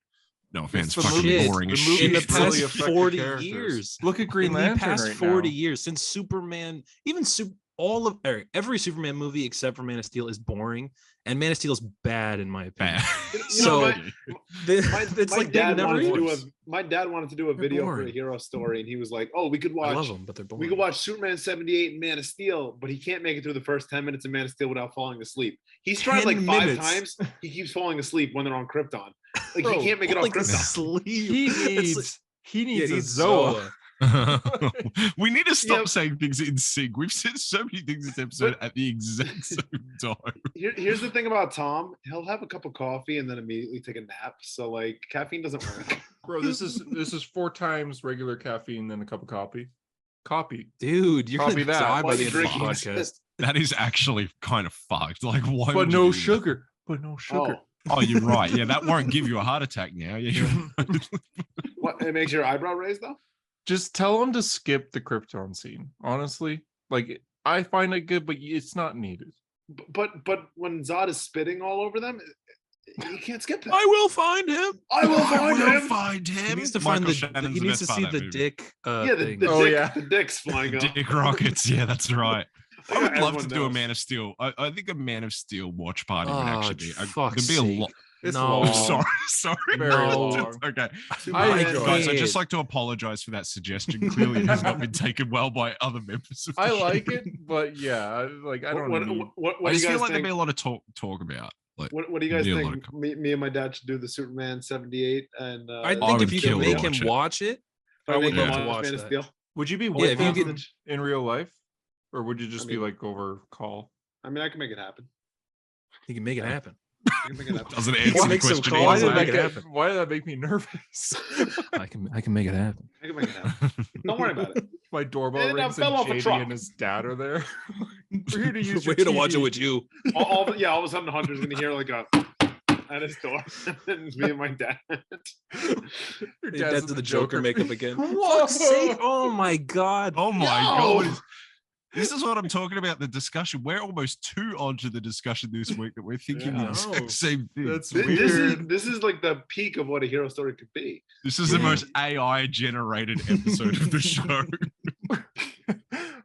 no offense, the fucking movie- boring as the movie shit. in the really past affect the 40 characters. years. Look at Green In Lantern the past right 40 now. years since Superman, even all of every Superman movie except for Man of Steel is boring, and Man of Steel is bad in my opinion. Bad. You know, So it's my like they dad never wanted to do a, even- my dad wanted to do a They're video for a boring. hero story, and he was like, "Oh, we could I love watch them, but they're boring. we could watch Superman 78 and Man of Steel, but he can't make it through the first 10 minutes of Man of Steel without falling asleep. He's tried 10 like 5 minutes. times. He keeps falling asleep when they're on Krypton. Like Bro, he can't make it off Like Krypton. sleep. He It's needs yeah, a he's Zoa. We need to stop Yep. saying things in sync. We've said so many things this episode at the exact same time. Here's the thing about Tom. He'll have a cup of coffee and then immediately take a nap. So like caffeine doesn't work. Bro, this is 4 times regular caffeine than a cup of coffee. Copy. Dude, you're Copy gonna that. die Why by the you end of the drinking podcast. That is actually kind of fucked. Like, why? But would you no do that? sugar. But no sugar. Oh, Oh, you're right. Yeah, that won't give you a heart attack now. Yeah, you're right. what? It makes your eyebrow raise though. Just tell him to skip the Krypton scene. Honestly, like I find it good, but it's not needed. But when Zod is spitting all over them, you can't skip that. I will find him. I will find will him. find He him. needs to Michael find the. Shannon's He the needs to best part see of the that movie. dick. Yeah, Thing. Oh, dick, yeah. the dick's flying up. Dick rockets. Yeah, that's right. I would love to Everyone do a knows. Man of Steel. I think a Man of Steel watch party would Oh, actually be. fuck's There'd be a sake. lot. It's No. long. Sorry. Very No. long. Okay. I Guys, I'd it. just like to apologize for that suggestion. Clearly, it has not been taken well by other members of the I show. like it, but yeah, like I don't need. What I do you just feel guys like there'd think? be a lot of talk about. Like, What do you guys need a lot think? of Me and my dad should do the Superman 78 and I I think would if you kill can to make watch him it. watch it, I would love to watch that. Would you be Yeah, with if you him could- in real life, or would you just I be mean- like over call? I mean, I can make it happen. You can make it happen. I can make it happen. doesn't Why answer the make some question. calls Why and did either. make that it get, happen. Why did that make me nervous? I can make it happen. I can make it happen. Don't worry about it. My doorbell And I rings fell and off a JD truck. and his dad are there. We're here to use We're your here to watch it TV. with you. All of a sudden, Hunter's gonna hear like a at his door, and it's me and my dad. Your Hey, dad's That's in the Joker makeup again. Whoa! Fuck's sake. Oh my god. Oh my No! god. This is what I'm talking about, the discussion. We're almost too onto the discussion this week that we're thinking Yeah. the exact same thing. That's This weird. this is like the peak of what a hero story could be. This is the most AI generated episode of the show.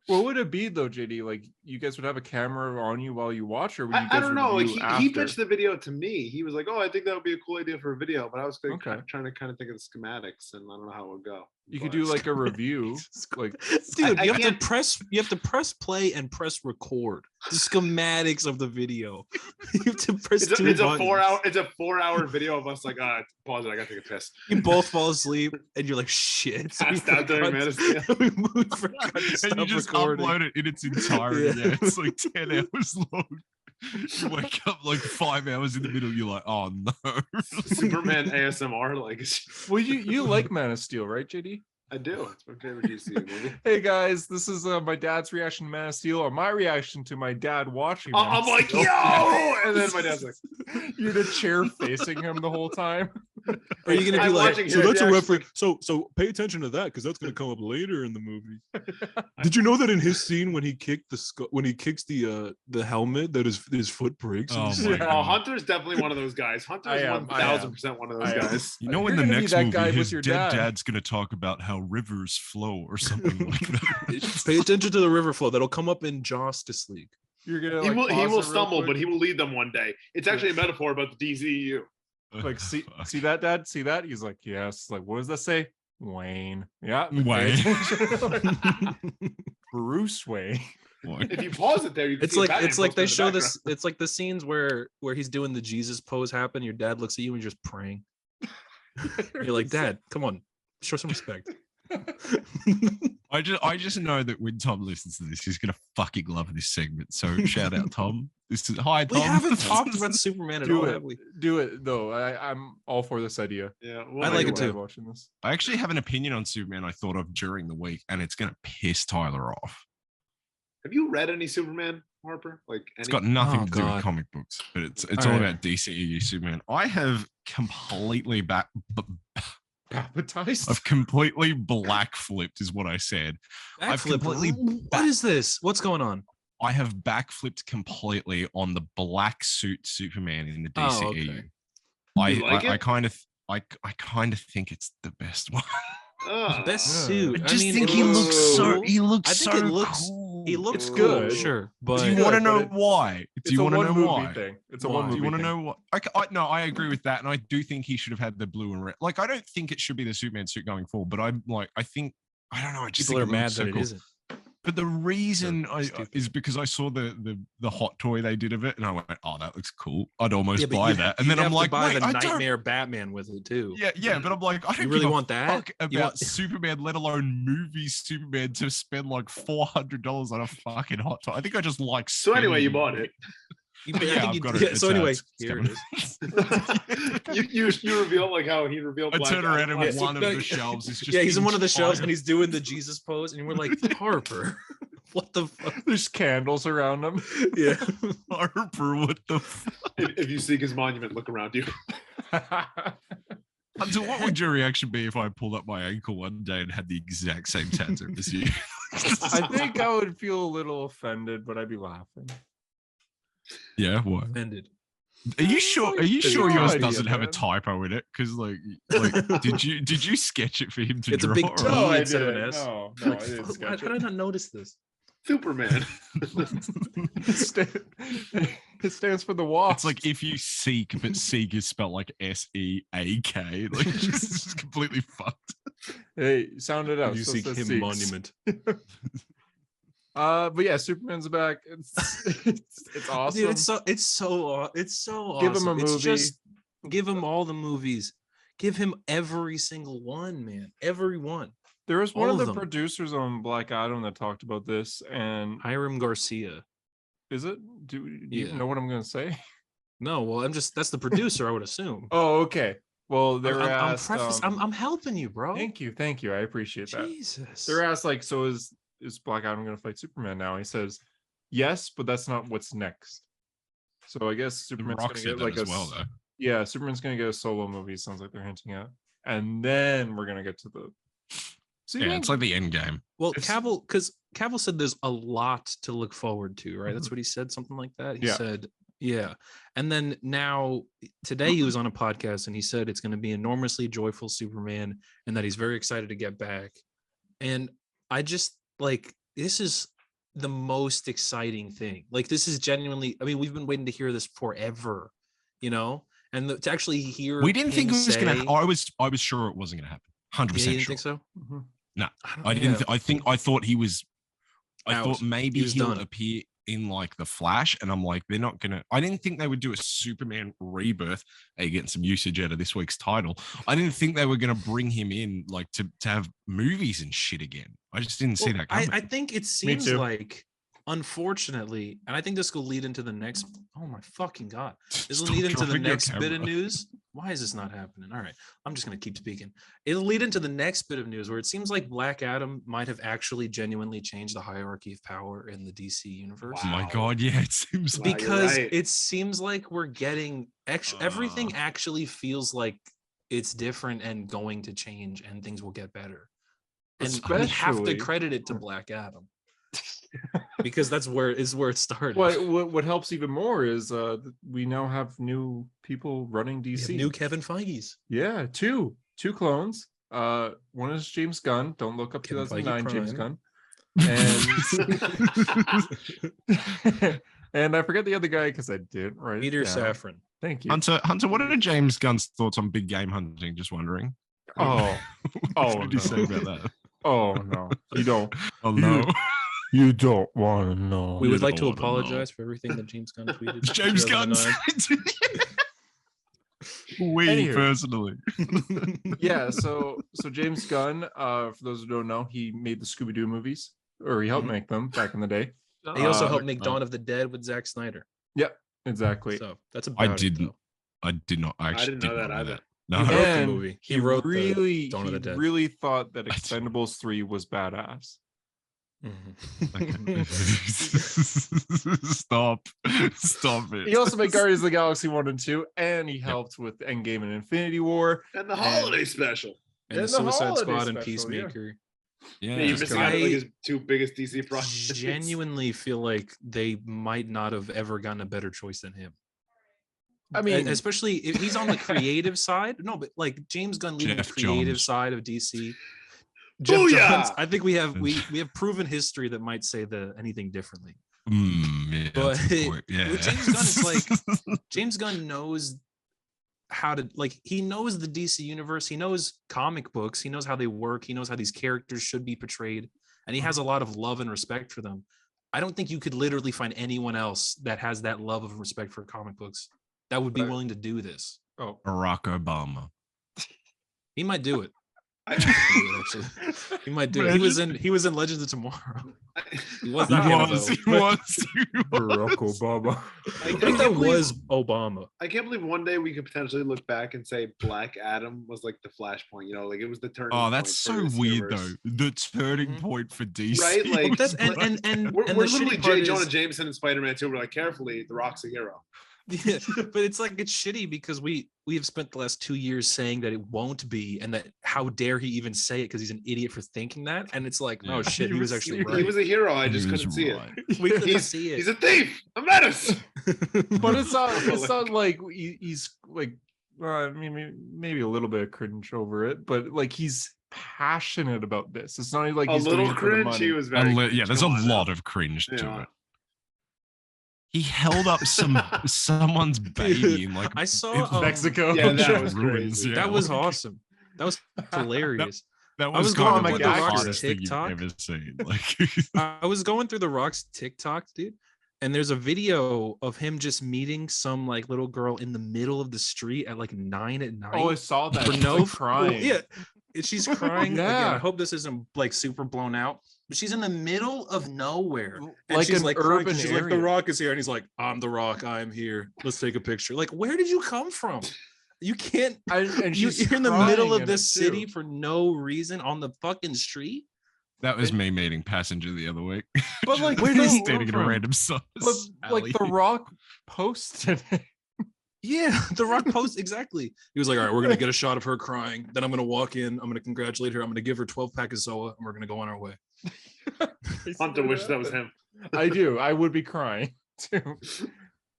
What would it be though, JD? Like you guys would have a camera on you while you watch, or would you guys I don't know. Like review he after? pitched the video to me. He was like, "Oh, I think that would be a cool idea for a video," but I was like, Okay. trying to kind of think of the schematics, and I don't know how it would go. You could But- do like a review, like Dude, I you have to can't- press play and press record. The schematics of the video. You have to press it's a, two it's a buttons. 4-hour video of us like, pause it, I gotta take a piss. You both fall asleep and you're like, shit. So Passed out during Man of Steel. we forgot to And you stop just recording. upload it in its entirety. Yeah. Yeah, it's like 10 hours long. You wake up like 5 hours in the middle. You're like, oh no. Superman ASMR, like well, you like Man of Steel, right, JD? I do. It's my favorite DC movie. Hey guys, this is my dad's reaction to Man of Steel, or my reaction to my dad watching. Man I'm of like, Steel. yo, and then my dad's like, You're in a chair facing him the whole time. Are you gonna be I'm like, watching so his that's a reaction. reference? So pay attention to that because that's gonna come up later in the movie. Did you know that in his scene when he kicked when he kicks the helmet that his foot breaks? Oh He's my like, Yeah. oh, Hunter's definitely one of those guys. Hunter's I am. 1000% one of those I am. guys. You know, You're in the gonna be next that movie, guy with his your dead dad. dad's going to talk about how rivers flow or something like that. Pay attention to the river flow. That'll come up in Justice League. You're gonna He like, will pause it real stumble, quick. but he will lead them one day. It's actually a metaphor about the DCU. like see Fuck. that, Dad? See that? He's like, yes. Like, what does that say? Wayne. Yeah. pay Wayne. attention. Bruce Wayne. If you pause it there, you can It's see like Batman it's like poster they in the show background. this. It's like the scenes where he's doing the Jesus pose happen. Your dad looks at you and you're just praying. You're like, Dad, come on, show some respect. I just know that when Tom listens to this, he's gonna fucking love this segment. So shout out Tom. This is hi Tom. We haven't talked about Superman at all, have we? Do it though. I'm all for this idea. Yeah, I like it Glad too. Watching this. I actually have an opinion on Superman I thought of during the week, and it's gonna piss Tyler off. Have you read any Superman, Harper? Like any? It's got nothing Oh, to do with God. comic books, but it's All all right. about DCEU Superman. I have completely Baptized. I've completely black flipped, is what I said. I've Backflip. completely What is this? What's going on? I have backflipped completely on the black suit Superman in the DCEU. Oh, okay. You like I it? kind of think it's the best one. Ugh. Best Yeah. suit. I just mean, think it he looks so cool. he looks I think so it looks- cool. He looks It's cool, good. sure, but Do you good, want to but know it- why? Do It's you a want to one know movie why? thing. It's a Why? one Do movie Do you want to thing. know what? No, I agree with that, and I do think he should have had the blue and red. Like, I don't think it should be the Superman suit going forward, but I'm like, I think I don't know. I just people think are it mad looks so that it cool. isn't. But the reason stupid. is because I saw the hot toy they did of it, and I went, "Oh, that looks cool. I'd almost Yeah, but buy you'd- that." And you'd then I'm have to like, buy "Wait, the I don't." Nightmare Batman with it too. Yeah, but I'm like, I don't You really give a want that? fuck You about want- Superman, let alone movie Superman, to spend like $400 on a fucking hot toy. I think I just like. So anyway, you spending bought money. it. I Yeah, think I've you- got it. yeah, It's, so anyway, it's here coming. it is. you reveal like how he revealed. I Black turn around Adam and last one of No, the shelves is just. Yeah, he's in one of the shelves entire- and he's doing the Jesus pose, and we're like, Harper, what the fuck? There's candles around him. Yeah. Harper, what the fuck? If you seek his monument, look around you. So what would your reaction be if I pulled up my ankle one day and had the exact same tattoo as you? I think I would feel a little offended, but I'd be laughing. Yeah, what? Offended. Are you sure? Are you It's a sure good yours idea, doesn't have a man. typo in it? Because like, did you sketch it for him to It's a draw? big or- T. No, I instead of an didn't. S. No, I didn't How sketch did I it. not notice this? Superman. It stands for the Wasp. It's like if you seek, but seek is spelled like SEAK. Like it's just completely fucked. Hey, sound it out. You So seek says him Seeks. monument. But yeah, Superman's back. It's awesome. Dude, it's so awesome. Give him a It's movie. just give him all the movies. Give him every single one, man. Every one. There was one all of of the them. producers on Black Adam that talked about this, and Hiram Garcia. is it? Do you Yeah. know what I'm gonna say? No, well, that's the producer, I would assume. Oh, okay. Well, they were asked. I'm helping you, bro. Thank you. I appreciate that. Jesus. They're asked like, so is Black Adam gonna fight Superman now? He says, yes, but that's not what's next. So I guess Superman's Rock gonna said get that like as well, though. yeah, Superman's gonna get a solo movie. Sounds like they're hinting at, and then we're gonna get to the. So Yeah, it's like the end game. Well, It's- Cavill said there's a lot to look forward to, right? That's what he said, something like that. He Yeah. said, yeah. And then now today he was on a podcast and he said it's going to be enormously joyful Superman and that he's very excited to get back. And I just like this is the most exciting thing. Like this is genuinely, I mean, we've been waiting to hear this forever, you know? And to actually hear We didn't think it him was going say- to. I was sure it wasn't going to happen. 100% Yeah, you didn't sure. think so? Mhm. No, don't- I didn't. yeah. I thought he was. I Out. thought maybe He was he'll done. appear in like the Flash, and I'm like, they're not gonna. I didn't think they would do a Superman Rebirth. Hey, getting some usage out of this week's title. I didn't think they were gonna bring him in like to have movies and shit again. I just didn't see Well, that coming. I think it seems too. like, unfortunately, and I think this will lead into the next. Oh my fucking god! This will Stop lead into the dropping your next bit of camera. news. Why is this not happening? All right, I'm just gonna keep speaking. It'll lead into the next bit of news where it seems like Black Adam might have actually genuinely changed the hierarchy of power in the DC universe. Oh my Wow. god, yeah, it seems Wow, like you're Because right. it seems like we're getting everything Uh. actually feels like it's different and going to change and things will get better. And we have to Especially- credit it to Black Adam. Because that's where it started. What helps even more is we now have new people running We have DC. new Kevin Feige's. Yeah, two clones. One is James Gunn. Don't look up Kevin Feige 2009 James Prime. Gunn. And and I forget the other guy because I didn't write Peter it down. Safran. Thank you. Hunter. What are James Gunn's thoughts on big game hunting? Just wondering. Oh, what did you say no. about that? Oh no, you don't. Oh no, You don't want to know. We You would like to don't wanna know. apologize for everything that James Gunn tweeted. It's in James Gunn. 2009. We Anywho. personally. Yeah, so James Gunn, for those who don't know, he made the Scooby-Doo movies, or he helped Mhm. make them back in the day. He also Uh, helped make Dawn of the Dead with Zack Snyder. Exactly. So that's about it, didn't. though. I did not. I actually didn't know did that not either. No. He wrote the And movie. He, He wrote the really, Dawn of the he Dead. really thought that I don't- Expendables 3 was badass. Mhm. Stop it. He also made Guardians of the Galaxy 1 and 2, and he helped with Endgame and Infinity War. And the holiday special. And the And the Suicide holiday Squad and special, yeah. Peacemaker. Yeah, Yeah, you're just missing out on I- like his two biggest DC projects. Genuinely feel like they might not have ever gotten a better choice than him. I mean, Especially if he's on the creative side. No, but like James Gunn leading the Jeff creative Johns. side of DC. Jeff Booyah! Johns. I think we have proven history that might say anything differently. yeah, But that's a good point. Yeah. with James Gunn, it's like James Gunn knows how to he knows the DC universe, he knows comic books, he knows how they work, he knows how these characters should be portrayed, and he has a lot of love and respect for them. I don't think you could literally find anyone else that has that love of respect for comic books that would be Right. willing to do this. oh, Barack Obama. He might do it. I- Actually. He might do it. He was in Legends of Tomorrow. He was He not him, was. though. He was. Barack Obama. I think that was Obama. I can't believe one day we could potentially look back and say Black Adam was like the flashpoint. You know, like it was the turning. Oh, that's point so for this weird universe. though. The turning Mhm. point for DC. Right, like- That's and We're, and we're the literally shitty part J. Jonah is, Jameson and Spider-Man 2. We're like, carefully, The Rock's a hero. yeah, but it's like it's shitty because we have spent the last 2 years saying that it won't be, and that how dare he even say it because he's an idiot for thinking that, and it's like, Yeah. oh shit, he was actually He right. was a hero. I He just was couldn't see right. We couldn't He's- see it. it. He's a thief, a menace. But it's not like he's like, I mean, maybe a little bit of cringe over it, but like he's passionate about this. It's not like A he's doing little it for the cringe. He money. was very. Yeah, cringe, there's a come on lot now. of cringe to Yeah. it. He held up someone's baby in like I saw Mexico. Yeah, that Ancient was ruins. crazy. Yeah, that was like, awesome. That was hilarious. That I was was kind going of through like The the Rock's hardest thing you've TikTok. ever seen. Like, I was going through The Rock's TikTok, dude, and there's a video of him just meeting some like little girl in the middle of the street at like 9 at night. Oh, I saw that. for She's, no like, crying. Yeah, she's crying. Again, I Yeah. hope this isn't like super blown out, but she's in the middle of nowhere, and Like she's an like crying 'cause urban she's like, The area. Rock is here, and he's like, I'm The Rock, I'm here. Let's take a picture. Like, where did you come from? You can't. And she's You're in the middle crying of in this it, city too. for no reason on the fucking street. that was me meeting passenger the other week. But, like, we're no, just standing in a from- random size But like alley. The Rock posted it. Yeah, The Rock post exactly. He was like, all right, we're gonna get a shot of her crying. Then I'm gonna walk in. I'm gonna congratulate her. I'm gonna give her 12 pack of Zoa, and we're gonna go on our way. Hunter wish that was him. I do. I would be crying too.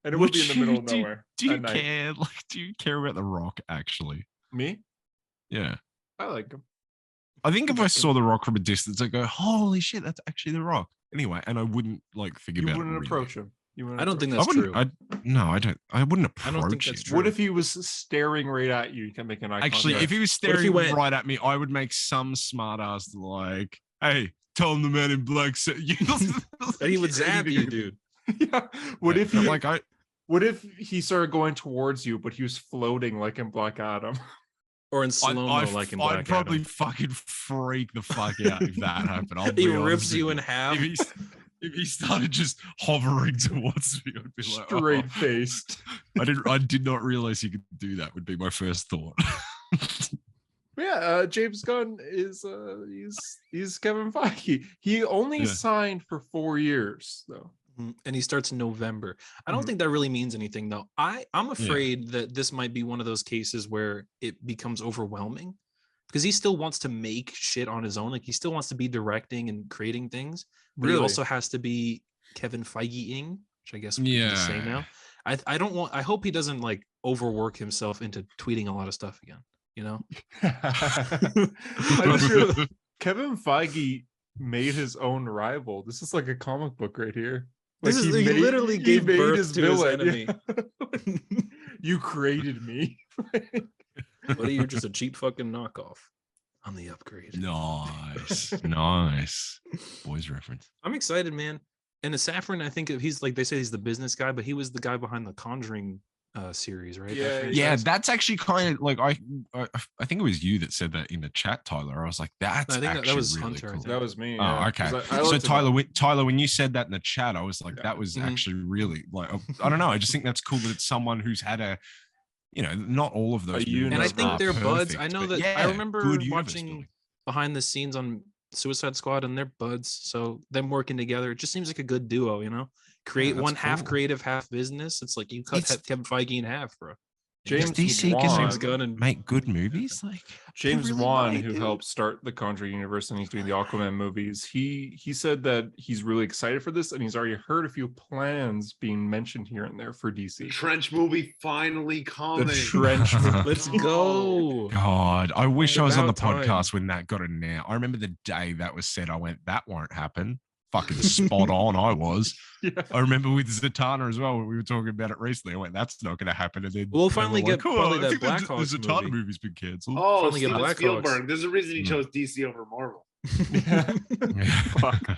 And it would be in the middle of nowhere. Do you at night. care? Like, do you care about The Rock actually? Me? Yeah. I like him. I think if I Interesting. saw The Rock from a distance, I'd go, "Holy shit, that's actually The Rock." Anyway, and I wouldn't like think You about wouldn't it. Really. approach him. You wouldn't I don't think approach that's I wouldn't. true. No, I don't. I wouldn't I approach don't think that's him. true. What if he was staring right at you? You can make an eye Actually, contact. if he was What if he staring went- right at me, I would make some smart ass like, "Hey, tell him the man in black said you." And he would zap you, dude. Yeah. What if he like I? What if he started going towards you, but he was floating like in Black Adam? Or in slow mo, like in I'd Black probably Adam. fucking freak the fuck out if that happened. I'll He be honest rips with you in half. If he started just hovering towards me, I'd be like, Straight "Oh." faced. I did not realize he could do that. Would be my first thought. Yeah, James Gunn is he's Kevin Feige. He only Yeah. signed for 4 years though. And he starts in November. I don't Mhm. think that really means anything though. I'm afraid that this might be one of those cases where it becomes overwhelming because he still wants to make shit on his own. Like he still wants to be directing and creating things, but he Really? also has to be Kevin Feige-ing, which I guess we can just say Yeah. now. I hope he doesn't like overwork himself into tweeting a lot of stuff again, you know? I just realized Kevin Feige made his own rival. This is like a comic book right here. This is- he literally he gave made birth to his enemy. Yeah. You created me. Buddy, you're just a cheap fucking knockoff. I'm the upgrade. Nice, nice. Boys reference. I'm excited, man. And the Saffron, I think he's like they say he's the business guy, but he was the guy behind the Conjuring series, right? That Yeah, franchise? Yeah, that's actually kind of like I think it was you that said that in the chat, Tyler. I was like, that's I think actually that was really Hunter, I cool. think. That was me. Oh, yeah, okay. 'cause I So looked him Tyler, up. Tyler, when you said that in the chat, I was like, Yeah. that was Mhm. actually really like I don't know. I just think that's cool that it's someone who's had a, not all of those. universe. And I movies think are they're buds. I perfect, know but that I yeah, remember good universe watching building. behind the scenes on Suicide Squad and they're buds. So them working together, it just seems like a good duo, you know? Create that's one half cool. creative, half business. It's like you cut It's- Kevin Feige in half, bro. James DC Wan, can James Gunn and make good movies. Like James really Wan, might, who dude. helped start the Conjuring universe and he's doing the Aquaman movies, he said that he's really excited for this and he's already heard a few plans being mentioned here and there for The DC. Trench movie finally coming. The Trench movie. let's go. God, I wish I was on the About time. podcast when that got announced. I remember the day that was said. I went, that won't happen. Fucking spot on. I was. Yeah. I remember with Zatanna as well when we were talking about it recently. I went, that's not going to happen. And then We'll they were finally get probably I that think Black the Hawks Zatanna movie. movie's been cancelled. Oh, Finally get Steven Blackhawks. Spielberg. There's a reason he Hmm. chose DC over Marvel. Fuck.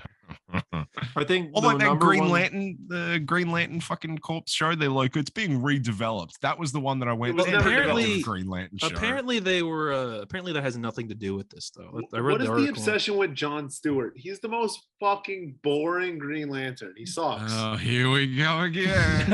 I think Or the like that number Green one- Lantern, the Green Lantern fucking corpse show. They're like, it's being redeveloped. That was the one that I went. was to. never apparently- developed, Green Lantern show. Apparently they were apparently that has nothing to do with this though. I read What is the article. obsession with Jon Stewart? He's the most fucking boring Green Lantern. He sucks. Oh, here we go again.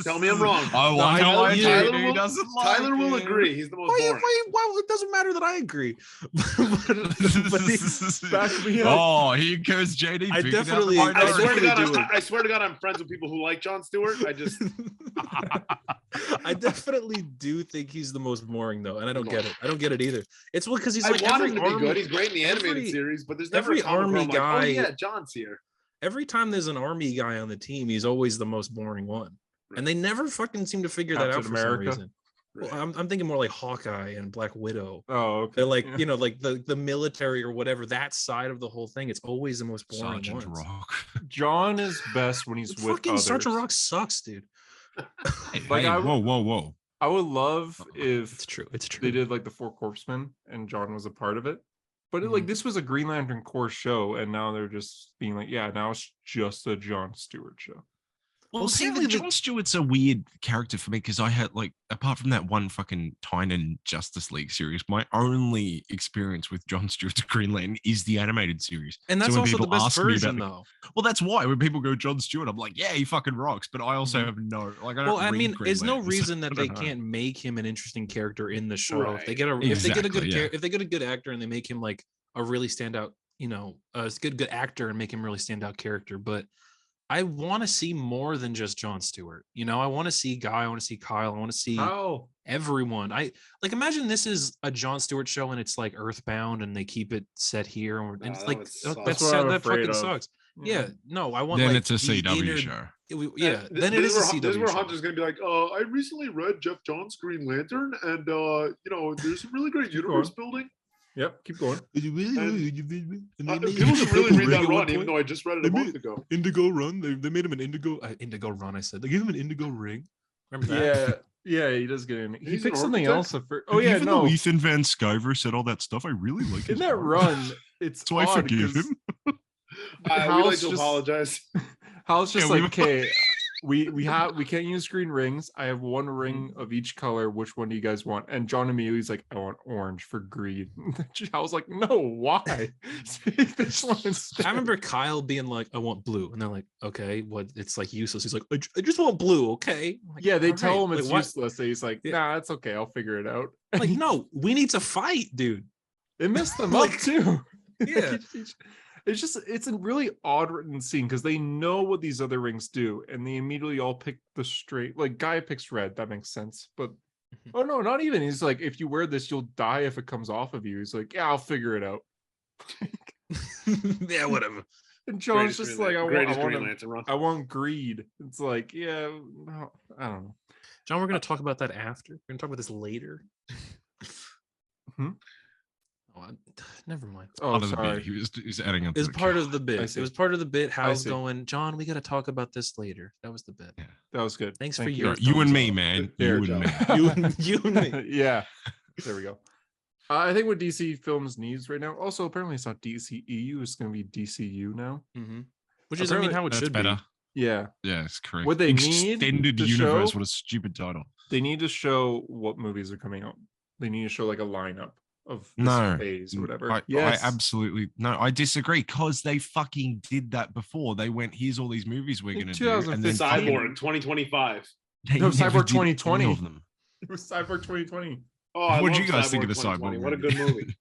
Tell me I'm wrong. I wonder Tyler- why Tyler JD will- doesn't like Tyler will it. agree. He's the most Why, boring. well, it doesn't matter that I agree. But Back me up. Oh, here goes JD. I picking out the definitely- I minority. swear to God, definitely do I swear to God, I'm friends with people who like Jon Stewart. I just I definitely do think he's the most boring though, and I don't get it. I don't get it either. It's because he's like I want every him to be army, good. He's great in the animated every- series, but there's never every a comic where army I'm like, guy- oh yeah, John's here. every time there's an army guy on the team, he's always the most boring one. And they never fucking seem to figure that out Captain for America. some reason. Well, I'm thinking more like Hawkeye and Black Widow. Oh, okay. They're like, yeah. you know, like the military or whatever, that side of the whole thing. It's always the most boring Sergeant ones. Rock. John is best when he's with Fucking others. Sergeant Rock sucks, dude. Like, Hey, whoa. I would love if It's true. It's true. they did like the Four Corpsmen and John was a part of it. But like Mhm. this was a Green Lantern Corps show, and now they're just being like, yeah, now it's just a John Stewart show. Well, see, apparently John Stewart's a weird character for me because I had like, apart from that one fucking Tynan Justice League series, my only experience with John Stewart's Green Lantern is the animated series. And that's when also the people best ask me version, about though. Well, that's why when people go John Stewart, I'm like, yeah, he fucking rocks. But I also have no, like, I don't Well, I read mean, Green there's no Lantern, so reason that I they don't know. can't make him an interesting character in the show. If they Right. get a Exactly, yeah. if they get a good actor and they make him like a really standout, you know, a good actor and make him really standout character. But I want to see more than just John Stewart. You know, I want to see Guy, I want to see Kyle, I want to see How? everyone. I like imagine this is a John Stewart show and it's like Earthbound and they keep it set here and it's that like would suck. That's what I'm that afraid fucking of. sucks. Yeah, no, I want Then like it's a the CW inner- show. Yeah, then it is a This is CW where show. Hunter's gonna be like, I recently read Jeff Johns' Green Lantern, and you know, there's a really great Keep universe going. building. Yep, keep going. People should really read that run, even though I just read it a month ago. Indigo Run. They made him an Indigo Run. I said they gave him an Indigo Ring. Remember that? Yeah, he does get in. He He's picks an something architect? else. Oh yeah, Even no. though Ethan Van Sciver said all that stuff, I really like In his that art. run, it's So I odd forgive 'cause him. We like Hal's to just- apologize. Hal's just Yeah, like, okay, we can't use green rings. I have one ring Mm-hmm. of each color. Which one do you guys want? And John immediately's like, I want orange for greed. I was like, no, why? Speak this one instead. I remember Kyle being like, "I want blue," and they're like, "Okay, what?" It's like useless. He's like, "I just want blue." Okay. I'm like, Yeah, they "All tell right." him it's Like, what? useless. And he's like, Yeah. nah, it's okay. I'll figure it out. Like, no, we need to fight, dude. It messed them Like, up too. yeah. It's a really odd written scene because they know what these other rings do, and they immediately all pick the straight. Like Guy picks red, that makes sense. But oh no, not even. He's like, if you wear this, you'll die if it comes off of you. He's like, yeah, I'll figure it out. Yeah, whatever. And John's Greatest just Green like, Lan- greatest I Green want, Lantern run. I want greed. It's like, yeah, no, I don't know. John, we're gonna talk about that after. We're gonna talk about this later. Hmm? Oh, never mind. Oh, Part of the bit. sorry. He was adding up. It was to the part count. of the bit. It see. was part of the bit. Hal's see. going, John, we got to talk about this later. That was the bit. Yeah. That was good. Thanks Thank for you. your You and thumbs me, up. man. There, You and me. John. You and me. Yeah, there we go. I think what DC Films needs right now. Also, apparently, it's not DCEU. It's going to be DCU now. Mhm. Which is, I mean, how it That's should better. Yeah, Yeah, it's correct. What they need Extended to universe. show- What a stupid title. they need to show what movies are coming out. They need to show like a lineup of this No, phase or whatever. I absolutely no. I disagree because they fucking did that before. They went, "Here's all these movies we're In gonna do," and then 2015. Cyborg 2025. they No, never Cyborg did any 2020. of them. It was Cyborg 2020. Oh, I What'd love you guys think of Cyborg the 2020. Cyborg What a good movie.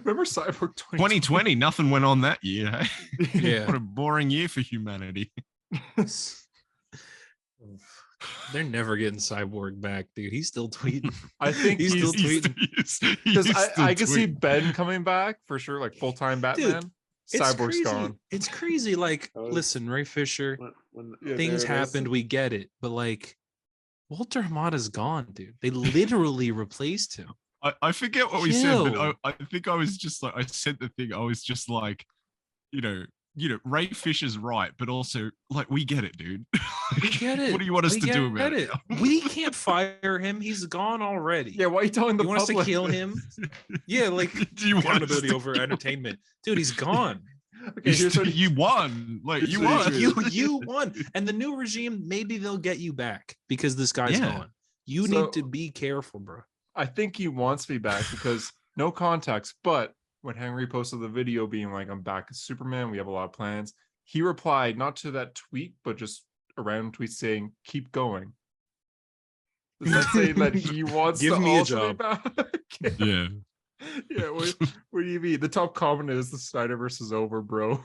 Remember Cyborg 2020? 2020, nothing went on that year. Hey? Yeah. What a boring year for humanity. They're never getting Cyborg back, dude. He's still tweeting. I think He's still tweeting. because I can see Ben coming back for sure, like full time Batman. It's Cyborg's crazy. gone. It's crazy. Like, Oh, listen, Ray Fisher, Yeah, things there it is. happened. We get it. But like, Walter Hamada's gone, dude. They literally replaced him. I forget what we said, but Chill. I think I was just like, I said the thing. I was just like, you know, Ray Fisher's right, but also like, we get it, dude. We get it. What do you want us We to do get about it? We can't fire him. He's gone already. Yeah, why are you telling the You want us to public? kill him? Yeah, like Do you want us accountability to over kill him? entertainment. Dude, he's gone. Okay, here's what You won. Like, It's you really won. true. You won. And the new regime, maybe they'll get you back because this guy's Yeah. gone. You So- need to be careful, bro. I think he wants me back because no context. But when Henry posted the video being like, I'm back as Superman, we have a lot of plans, he replied not to that tweet, but just a random tweet saying, keep going. Does that say that he wants Give to me a also be job. back? Yeah. Yeah, what do you mean? The top comment is the Snyderverse is over, bro.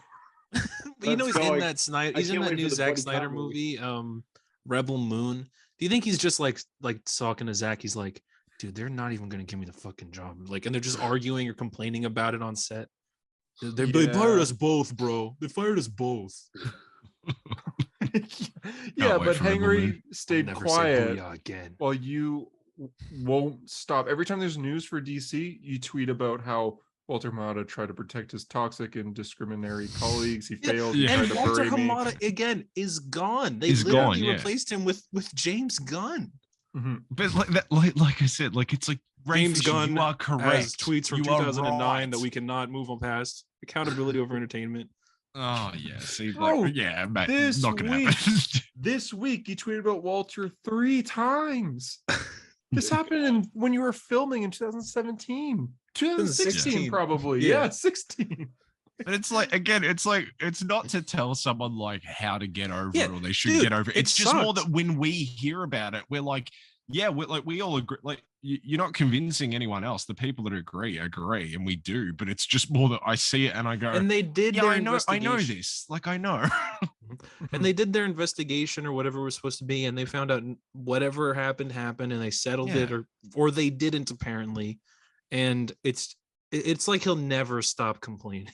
But you know Let's he's go. in that Snyder. I He's in can't that wait new for the Zack Buddy Snyder Cop movie. movie, Rebel Moon. Do you think he's just like talking to Zach? He's like, dude, they're not even gonna give me the fucking job. Like, and they're just arguing or complaining about it on set. They fired Yeah. us both, bro. They fired us both. Yeah, wait but for Rebel Henry Moon. stayed Never say quiet booyah again. while you won't stop. Every time there's news for DC, you tweet about how Walter Hamada tried to protect his toxic and discriminatory colleagues. He failed. He Yeah. tried And to Walter bury me. Hamada again is gone. They Is literally gone, yeah. replaced him with James Gunn. Mhm. But like that, like I said, like it's like Ray James Fisher, Gunn you are correct. has tweets from You are 2009 that right. we cannot move on past. Accountability over entertainment. Oh yeah, see, Bro, like yeah, mate, this not gonna week- happen. This week, you tweeted about Walter 3 times. This happened when you were filming in 2017. 2016, 2016. probably. Yeah. Yeah, 16. But it's like again, it's like it's not to tell someone like how to get over Yeah, it or they should dude, get over it. it It's just more sucks. that when we hear about it, we're like, yeah, we all agree. Like you're not convincing anyone else. The people that agree, and we do. But it's just more that I see it and I go, And they did yeah, their I know investigation. this. Like I know. And they did their investigation or whatever it was supposed to be, and they found out whatever happened, and they settled it, Yeah. or they didn't apparently. And it's like he'll never stop complaining.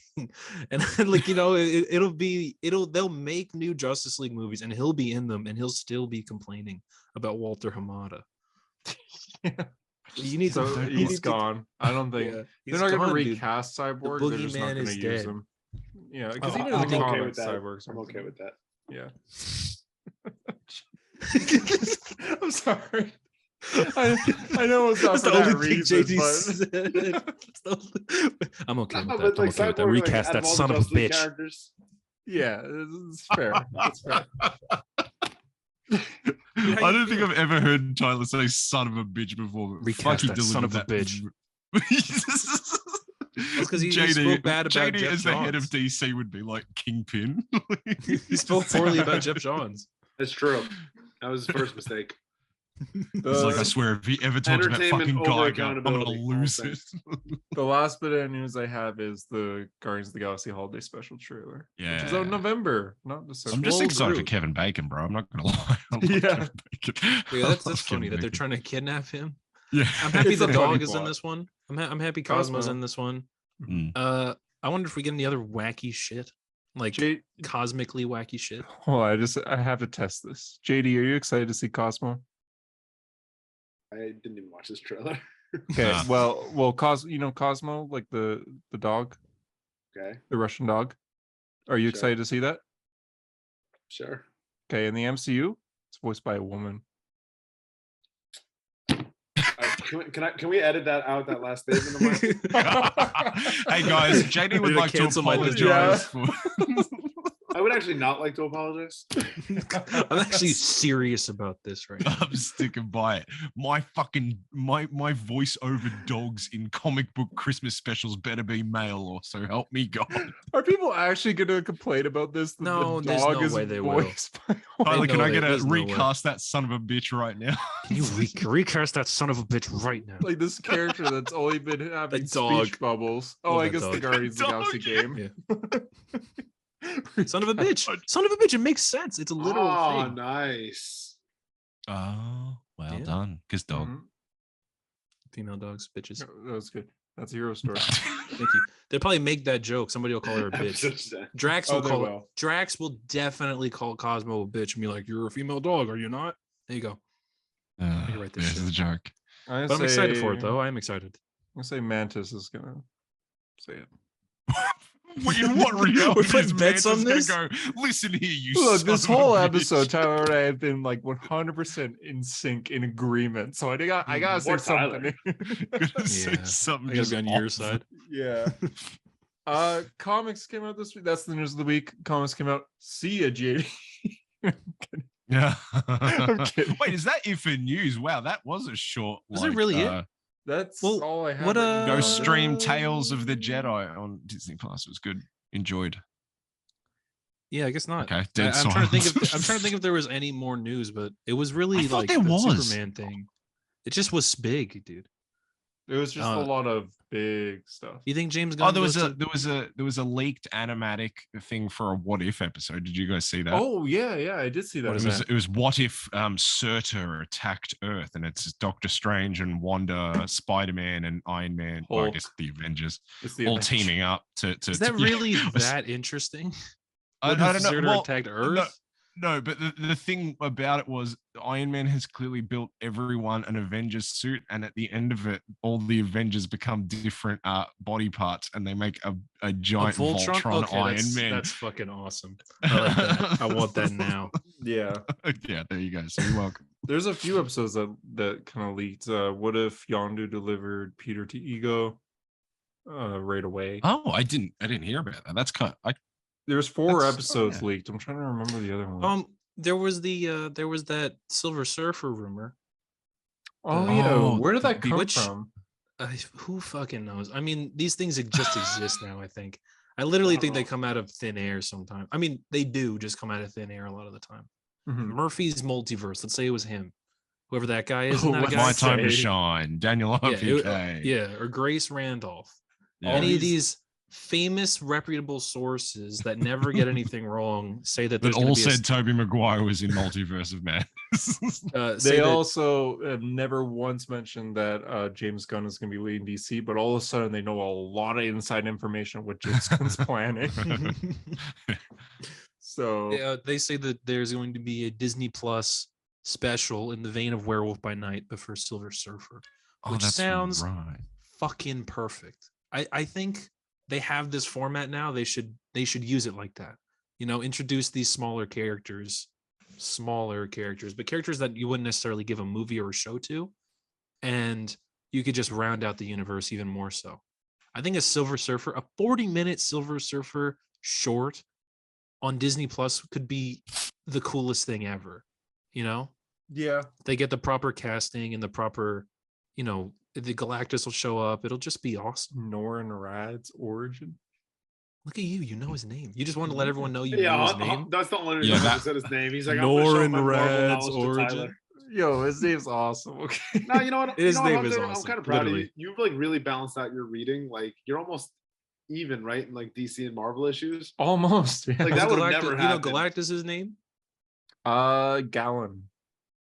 And like, you know, they'll make new Justice League movies and he'll be in them and he'll still be complaining about Walter Hamada. Yeah. You need So to he's gone. I don't think Yeah, they're not going to gone, dude. recast Cyborg. They're just not boogeyman going to is use dead. him. Yeah, because Oh, even I'm in the okay with comics, that. Cyborg's I'm okay with that. Yeah. I'm sorry. I know it's not That's for the that only thing reason, JD but said. I'm okay No, with but, that. I'm like, okay with that. Cyborg, like, Recast out that of all the son of a Justice League bitch. characters, yeah, it's fair. It's fair. I don't think I've ever heard Tyler say "son of a bitch" before. But Recast fuck, he that son of a delivered bitch. That's 'cause he spoke bad about JD Jeff as the head of Johns. DC would be like Kingpin. He spoke poorly about Jeff Johns. that's true. That was his first mistake. He's like, I swear, if he ever talks about Entertainment fucking over Geiger, I'm gonna accountability, all lose I'm it. The last bit of news I have is the Guardians of the Galaxy Holiday Special trailer, which is out in Yeah. November, not December. I'm just Well, excited for Groot. Kevin Bacon, bro. I'm not gonna lie. I love Yeah. Kevin Bacon. Yeah, I that's love funny Kevin that they're Bacon. trying to kidnap him. Yeah, I'm happy It's the a funny dog is in plot. this one. I'm happy Cosmo's Cosmo. in this one. Mm. I wonder if we get any other wacky shit, like J- cosmically wacky shit. Hold on, I have to test this. JD, are you excited to see Cosmo? I didn't even watch this trailer. Okay, Nah. well, Cosmo, like the dog, Okay, the Russian dog. Are you Sure. excited to see that? sure. Okay, in the MCU, it's voiced by a woman. Can we edit that out? That last statement of mine? Hey guys, JD would Gonna like to cancel my apologize for. I would actually not like to apologize. I'm actually serious about this right now. I'm sticking by it. My fucking my voiceover dogs in comic book Christmas specials better be male, or so help me God. Are people actually going to complain about this? that No, the there's dog no is way they will. voiced by a Tyler, woman? can know I get that. a There's no way. recast that son of a bitch right now? Can you recast that son of a bitch right now? Like this character that's only been having dog. speech bubbles. Oh, Love I that guess the dog. Guardians of the Dog, Galaxy yeah. game. Son of a bitch. Son of a bitch. It makes sense. It's a literal Oh, thing. nice. Oh, well Yeah. done. Kiss dog. Mhm. Female dogs, bitches. That was good. That's a hero story. Thank you. They'll probably make that joke. Somebody will call her a bitch. Episode 10. Drax Oh, will they call will. Drax will definitely call Cosmo a bitch and be like, "You're a female dog, are you not?" There you go. can write this There's shit. the joke. But I'm excited for it though. I am excited. I'm gonna say Mantis is gonna say it. In what reality We're putting is bets on Mantis this? gonna go, listen here, you Look, son this of a whole bitch." episode, Tyler and I have been like 100% in sync, in agreement. So I gotta say Poor Tyler. something. Gonna say Yeah. something I gotta just be on your off. side. Yeah. Comics came out this week. That's the news of the week. Comics came out. See ya, JD. Yeah. I'm kidding. Wait, is that it for news? Wow, that was a short. Was it really it? That's Well, all I have. what, written Go down. stream Tales of the Jedi on Disney Plus. It was good. Enjoyed. Yeah, I guess not. Okay, dead I'm trying to think silence. I'm trying to think if there was any more news, but it was really I thought like there the was. Superman thing. It just was big, dude. It was just a Uh, lot of big stuff. You think James Gunn? Oh, there goes was a leaked animatic thing for a What If episode. Did you guys see that? Oh yeah, I did see that. What is it was What If Surtur attacked Earth, and it's Doctor Strange and Wanda, Spider-Man and Iron Man. Well, I Hulk. guess the Avengers It's the all Avengers. teaming up to. Is that yeah. really I was- that interesting? I What don't if know. Surtur Well, attacked no, Earth? No, but the thing about it was Iron Man has clearly built everyone an Avengers suit, and at the end of it, all the Avengers become different body parts, and they make a giant Voltron Okay, Iron Man. that's fucking awesome. I like that. I want that now. Yeah. Yeah, there you go. So you're welcome. There's a few episodes that kind of leaked. What if Yondu delivered Peter to Ego right away? Oh, I didn't hear about that. That's kind of, There's 4 That's- episodes yeah. leaked. I'm trying to remember the other one. There was that Silver Surfer rumor. Oh yeah, Oh, where did that come Bewitch- from? Who fucking knows? I mean, these things just exist now. I think. I literally don't think they know. come out of thin air sometimes. I mean, they do just come out of thin air a lot of the time. Mhm. Murphy's multiverse. Let's say it was him, whoever that guy is. Oh, Isn't that a let's guy? My time to say- shine. Daniel Yeah, RPK. yeah, or Grace Randolph. Yeah. Any of these- these famous, reputable sources that never get anything wrong say that But there's going all to be said Toby Maguire was in Multiverse of Madness. say They that- also have never once mentioned that James Gunn is going to be leading DC, but all of a sudden they know a lot of inside information what James Gunn's planning. So Yeah, they say that there's going to be a Disney Plus special in the vein of Werewolf by Night, but for Silver Surfer. Oh, Which that's sounds- right. Fucking perfect. I think they have this format now. They should use it like that. You know, introduce these smaller characters, but characters that you wouldn't necessarily give a movie or a show to, and you could just round out the universe even more so. I think a 40-minute Silver Surfer short on Disney Plus could be the coolest thing ever. You know, yeah, they get the proper casting and the proper, you know, the Galactus will show up. It'll just be awesome. Norrin Rad's origin. Look at you. You know his name. You just wanted to let everyone know you knew Yeah, his name. that's the only Yeah, reason I that- said his name. He's like, I'm gonna show Norrin my Marvel Rad's knowledge to origin. Tyler. Yo, his name's awesome. Okay. No, you know what? His you know what, name is Hunter? I'm awesome, kind of proud of literally. you. You've like really balanced out your reading. Like you're almost even, right? In like DC and Marvel issues. Almost. Yeah. Like, that Was would've Galactus- never You know happened. Galactus's name? Gallon.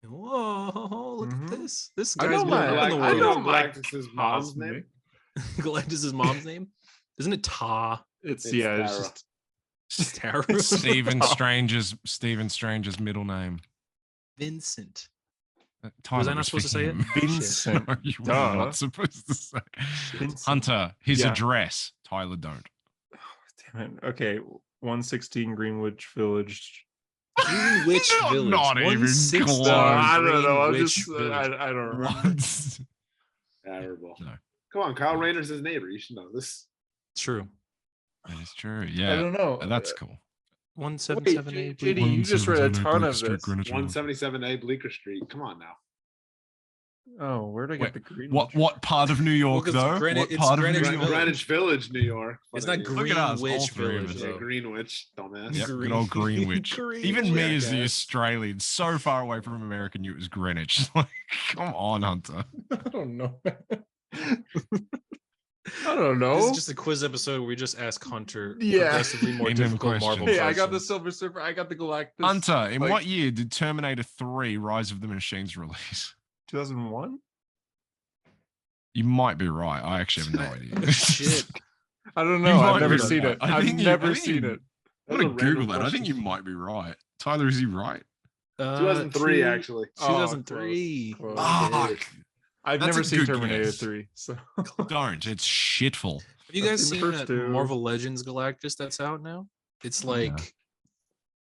Whoa! Look Mhm. at this. This I guy's know moving my- up in the I world. know my Galactus's mom's cosmic. name. Galactus's mom's name? Isn't it Ta? It's It's yeah, it's Tara. just Tara? Stephen Strange's middle name. Vincent. Tyler, I not supposed to say it? him. Vincent. No, you were Duh. not supposed to say. Vincent. Hunter, his Yeah. address. Tyler, don't. Damn it. Okay, 116 Greenwich Village. Greenwich No, Village. not even 116 close. I don't know. I'm Greenwich just Village. I don't remember. What? Terrible. No. Come on, Kyle Rayner's his neighbor. You should know this. True. That is true. I Yeah, don't know. that's cool. 177A. JD, you just read a 177 ton Bleecker of Street, this. Greenwich Village. 177A Bleecker Street. Come on now. Oh, where did I get Wait, the green? What part of New York 'cause though? Greenwich- What it's part of Greenwich New Village. York? Greenwich Village, New York. It's What not are you? Look at us, all Greenwich three of Village. us. Yeah, though. Greenwich, dumbass. Yep, good old Greenwich. Even me as the Australian, so far away from America, knew it was Greenwich. Like, come on, Hunter. I don't know. I don't know. This is just a quiz episode where we just ask Hunter Yeah. progressively more Name him difficult questions. Marvel Hey, I got the questions. Silver Surfer. I got the Galactus. Hunter, in like- what year did Terminator 3 Rise of the Machines release? 2001. You might be right. I actually have no idea. Shit. I don't You know. might I've never be seen right. it. I I've think you- never I think seen you- it. I'm Those gonna are random Google that. I think you questions. might be right. Tyler, is he right? 2003, actually. Oh, 2003. close. Fuck. I've That's never a seen good Terminator guess. 3. So Don't. It's shitful. Have you I've guys seen seen the first that two. Marvel Legends Galactus that's out now? It's Yeah. like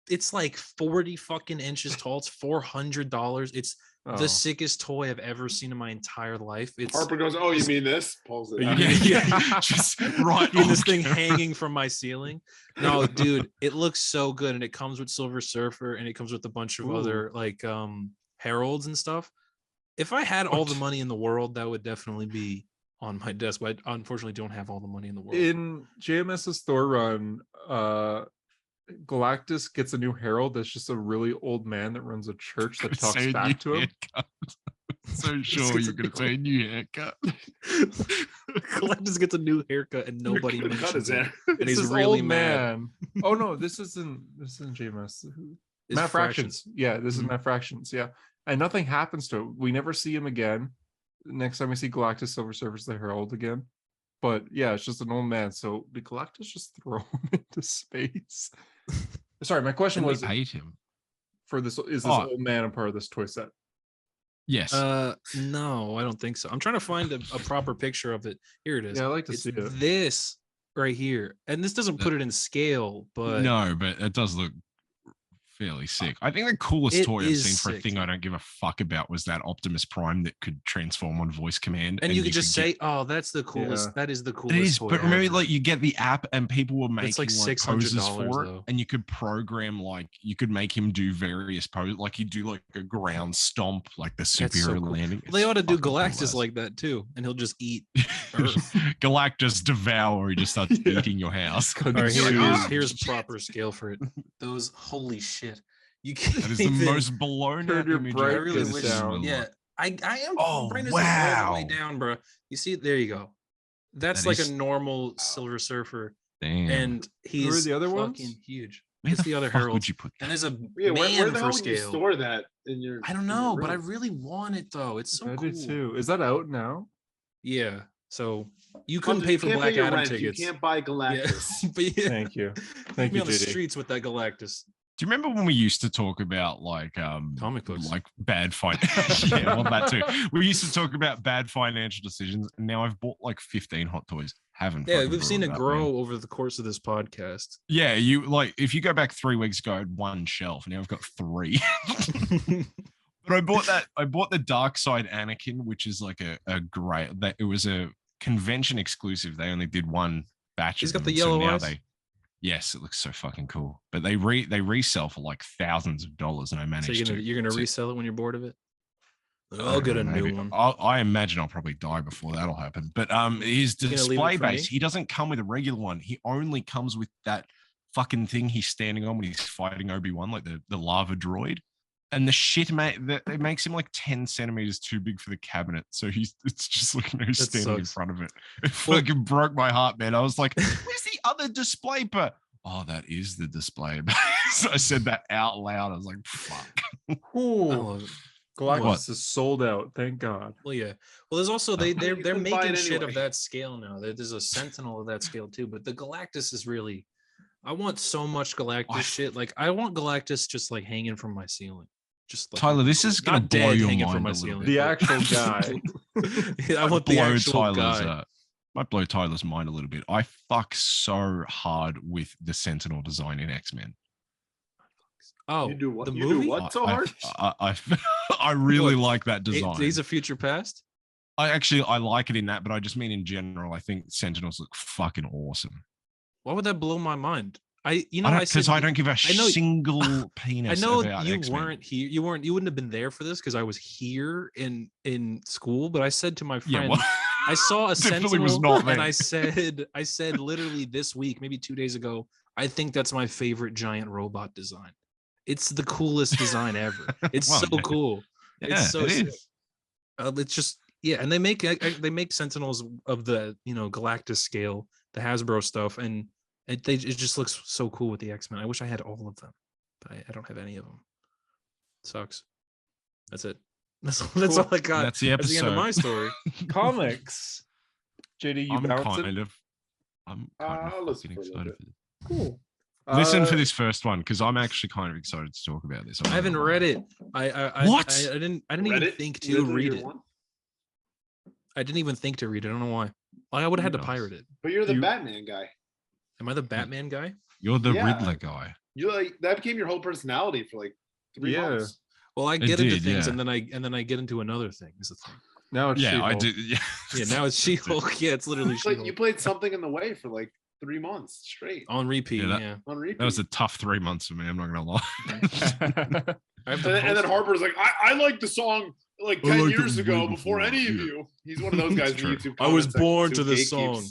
it's like 40 fucking inches tall. It's $400. It's oh. the sickest toy I've ever seen in my entire life. It's Harper goes, "Oh, you mean this?" Pulls it. You out. mean- Yeah, just right in on this thing camera. hanging from my ceiling. No, dude, it looks so good, and it comes with Silver Surfer, and it comes with a bunch of Ooh. other like heralds and stuff. If I had all the money in the world, that would definitely be on my desk. But I unfortunately don't have all the money in the world. In JMS's Thor run, Galactus gets a new herald that's just a really old man that runs a church that talks Say a new back to him. haircut. So sure gets you're a gonna new say a new haircut. Galactus gets a new haircut, and nobody Could've cut his mentions it. hair. And It's he's this really old mad. man. Oh no, this isn't JMS. It's Matt Fractions. Yeah, this is Mhm. Matt Fractions. Yeah. And nothing happens to him. We never see him again. Next time we see Galactus, Silver Surfer's the Herald again. But yeah, it's just an old man. So did Galactus just throw him into space? Sorry, my question And we was hate him. for this? Is this Oh. old man a part of this toy set? Yes. No, I don't think so. I'm trying to find a proper picture of it. Here it is. Yeah, I like to It's see it. this right here, and this doesn't put it in scale, but No, but it does look fairly sick. I think the coolest It toy I've is seen for a sick, thing I dude. don't give a fuck about was that Optimus Prime that could transform on voice command. and you could just get- say, "Oh, that's the coolest. Yeah. That is the It coolest." is, toy but remember, ever." like you get the app and people were making It's like like $600 poses for it, though. and you could program like you could make him do various poses, like you do like a ground stomp, like the That's so superhero cool. landing. Well, they ought to do Fucking cool Galactus as. like that too, and he'll just eat Earth. Galactus devour. He just starts Yeah. eating your house. All All right, You're here, like, here's, "Oh, here's shit." proper scale for it. Those holy shit. You can't That is the even, most blown Turn out your image. I I've really brightness wish. ever seen in down. my Yeah, life. I am. Oh, brightness is all the way wow. down, bro. You see, there you go. That's That like is- a normal Silver Surfer, Damn. and he's the other fucking ones? huge. Where It's the other fuck Herald, would you put and that? there's a Yeah, where man the hell for would you scale. store that in your? I don't in your know, but I room? really want it though. It's so I cool. do too. Is that out now? Yeah. So you couldn't Hunter, pay you for can't Black your Adam rent, tickets. You can't buy Yeah. Galactus. But yeah, Thank you. be Thank you, on the JD. streets with that Galactus. Do you remember when we used to talk about like Comic books. like bad finance? Yeah, well, that too. We used to talk about bad financial decisions, and now I've bought like 15 hot toys. Haven't. Yeah, fucking we've seen brought it up, grow man. over the course of this podcast. Yeah, you like if you go back 3 weeks ago, I had one shelf, and now I've got 3. But I bought the Dark Side Anakin, which is like a great that it was a convention exclusive. They only did one batch. He's of got them, the yellow now eyes? Yes, it looks so fucking cool. But they resell for like thousands of dollars, and I managed So you're gonna to- resell it when you're bored of it? I I'll don't get a know, new maybe. one. I imagine I'll probably die before that'll happen. But his You gonna leave it display for me? base, he doesn't come with a regular one. He only comes with that fucking thing he's standing on when he's fighting Obi-Wan, like the lava droid. And the shit, mate, that it makes him like 10 centimeters too big for the cabinet. So it's just like no standing in sucks. front of it. It fucking broke my heart, man. I was like, where's the other display? But oh, that is the display. So I said that out loud. I was like, fuck. I Ooh, love it. Galactus What? is sold out. Thank God. Well, yeah. Well, there's also they're You couldn't buy making it shit of anyway. that scale now. There's a Sentinel of that scale too. But the Galactus is really, I want so much Galactus I- shit. Like I want Galactus just like hanging from my ceiling. Just like Tyler, this is gonna not blow dead, your hanging mind from my a little ceiling. bit. The but- actual guy. Yeah, I want the actual guy. Might blow Tyler's mind a little bit. I fuck so hard with the Sentinel design in X-Men. Oh, You do what? the You movie? do what so hard? I really What? like that design. Days of Future Past. I like it in that, but I just mean in general. I think Sentinels look fucking awesome. Why would that blow my mind? I said Because I don't give a I know- single I penis know about you X-Men. weren't here. You wouldn't have been there for this because I was here in school. But I said to my friend, Yeah, well, I saw a definitely Sentinel, was not and there. I said literally this week, maybe 2 days ago, I think that's my favorite giant robot design. It's the coolest design ever. It's Well, so yeah. cool. Yeah, It's so it sick. is. It's just and they make Sentinels of the Galactus scale, the Hasbro stuff, and it just looks so cool with the X-Men. I wish I had all of them, but I don't have any of them. Sucks. That's it. That's all I got. That's the That's the end of episode. my story. Comics. JD, you I'm bounce it? kind of I'll listen fucking for a little excited bit. for this. Cool. Listen for this first one because I'm actually kind of excited to talk about this. I haven't read it. I What? I didn't even Reddit? think You to didn't read read it. one? I didn't even think to read it. I don't know why. I would have had to Who knows? pirate it. But you're the You- Batman guy. Am I the Batman guy? You're the Yeah. Riddler guy. You like that became your whole personality for like 3 Yeah. months. Well, I It get into did, things yeah. and then I get into another thing. Is the thing. Now it's Yeah, I She-Hulk. did. Yeah, Yeah, now it's She-Hulk. Yeah, it's literally It's like She-Hulk you played something in the way for like 3 months straight on repeat. Yeah, Yeah, on repeat. that was a tough 3 months for me. I'm not gonna lie. I have and, the then, and then poster. Harper's like, I like the song like I 10 liked it years ago way before before, any of yeah. you. He's one of those guys in the It's YouTube. I was comment section born who to this gatekeeps song.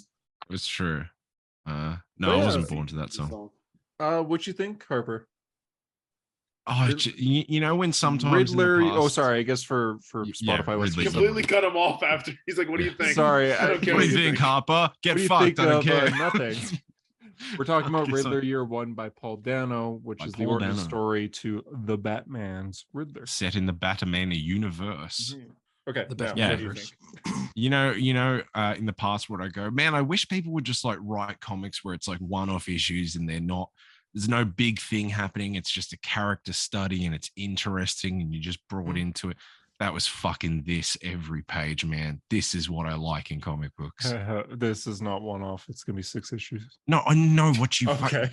It's true. No, Oh, I yeah. wasn't born to that the song. What you think, Harper? Oh, you know when sometimes in the Riddler. Oh, past- sorry. I guess for Yeah, Spotify listeners. Riddler's Completely cut him off after. He's like, what do you think? Sorry, I don't care What do you think, Harper? Get What do you fucked. think I don't of, care. nothing? We're talking about Okay, sorry. Riddler Year One by Paul Dano, which By is the Paul origin Dano. story to the Batman's Riddler. Set in the Batman universe. Okay, The now, Batman what do you universe. think? You know, in the past, where I go, man, I wish people would just like write comics where it's like one-off issues and they're not There's no big thing happening. It's just a character study and it's interesting and you just brought into it. That was fucking this every page, man. This is what I like in comic books. This is not one off. It's gonna be 6 issues. No, I know what you Okay.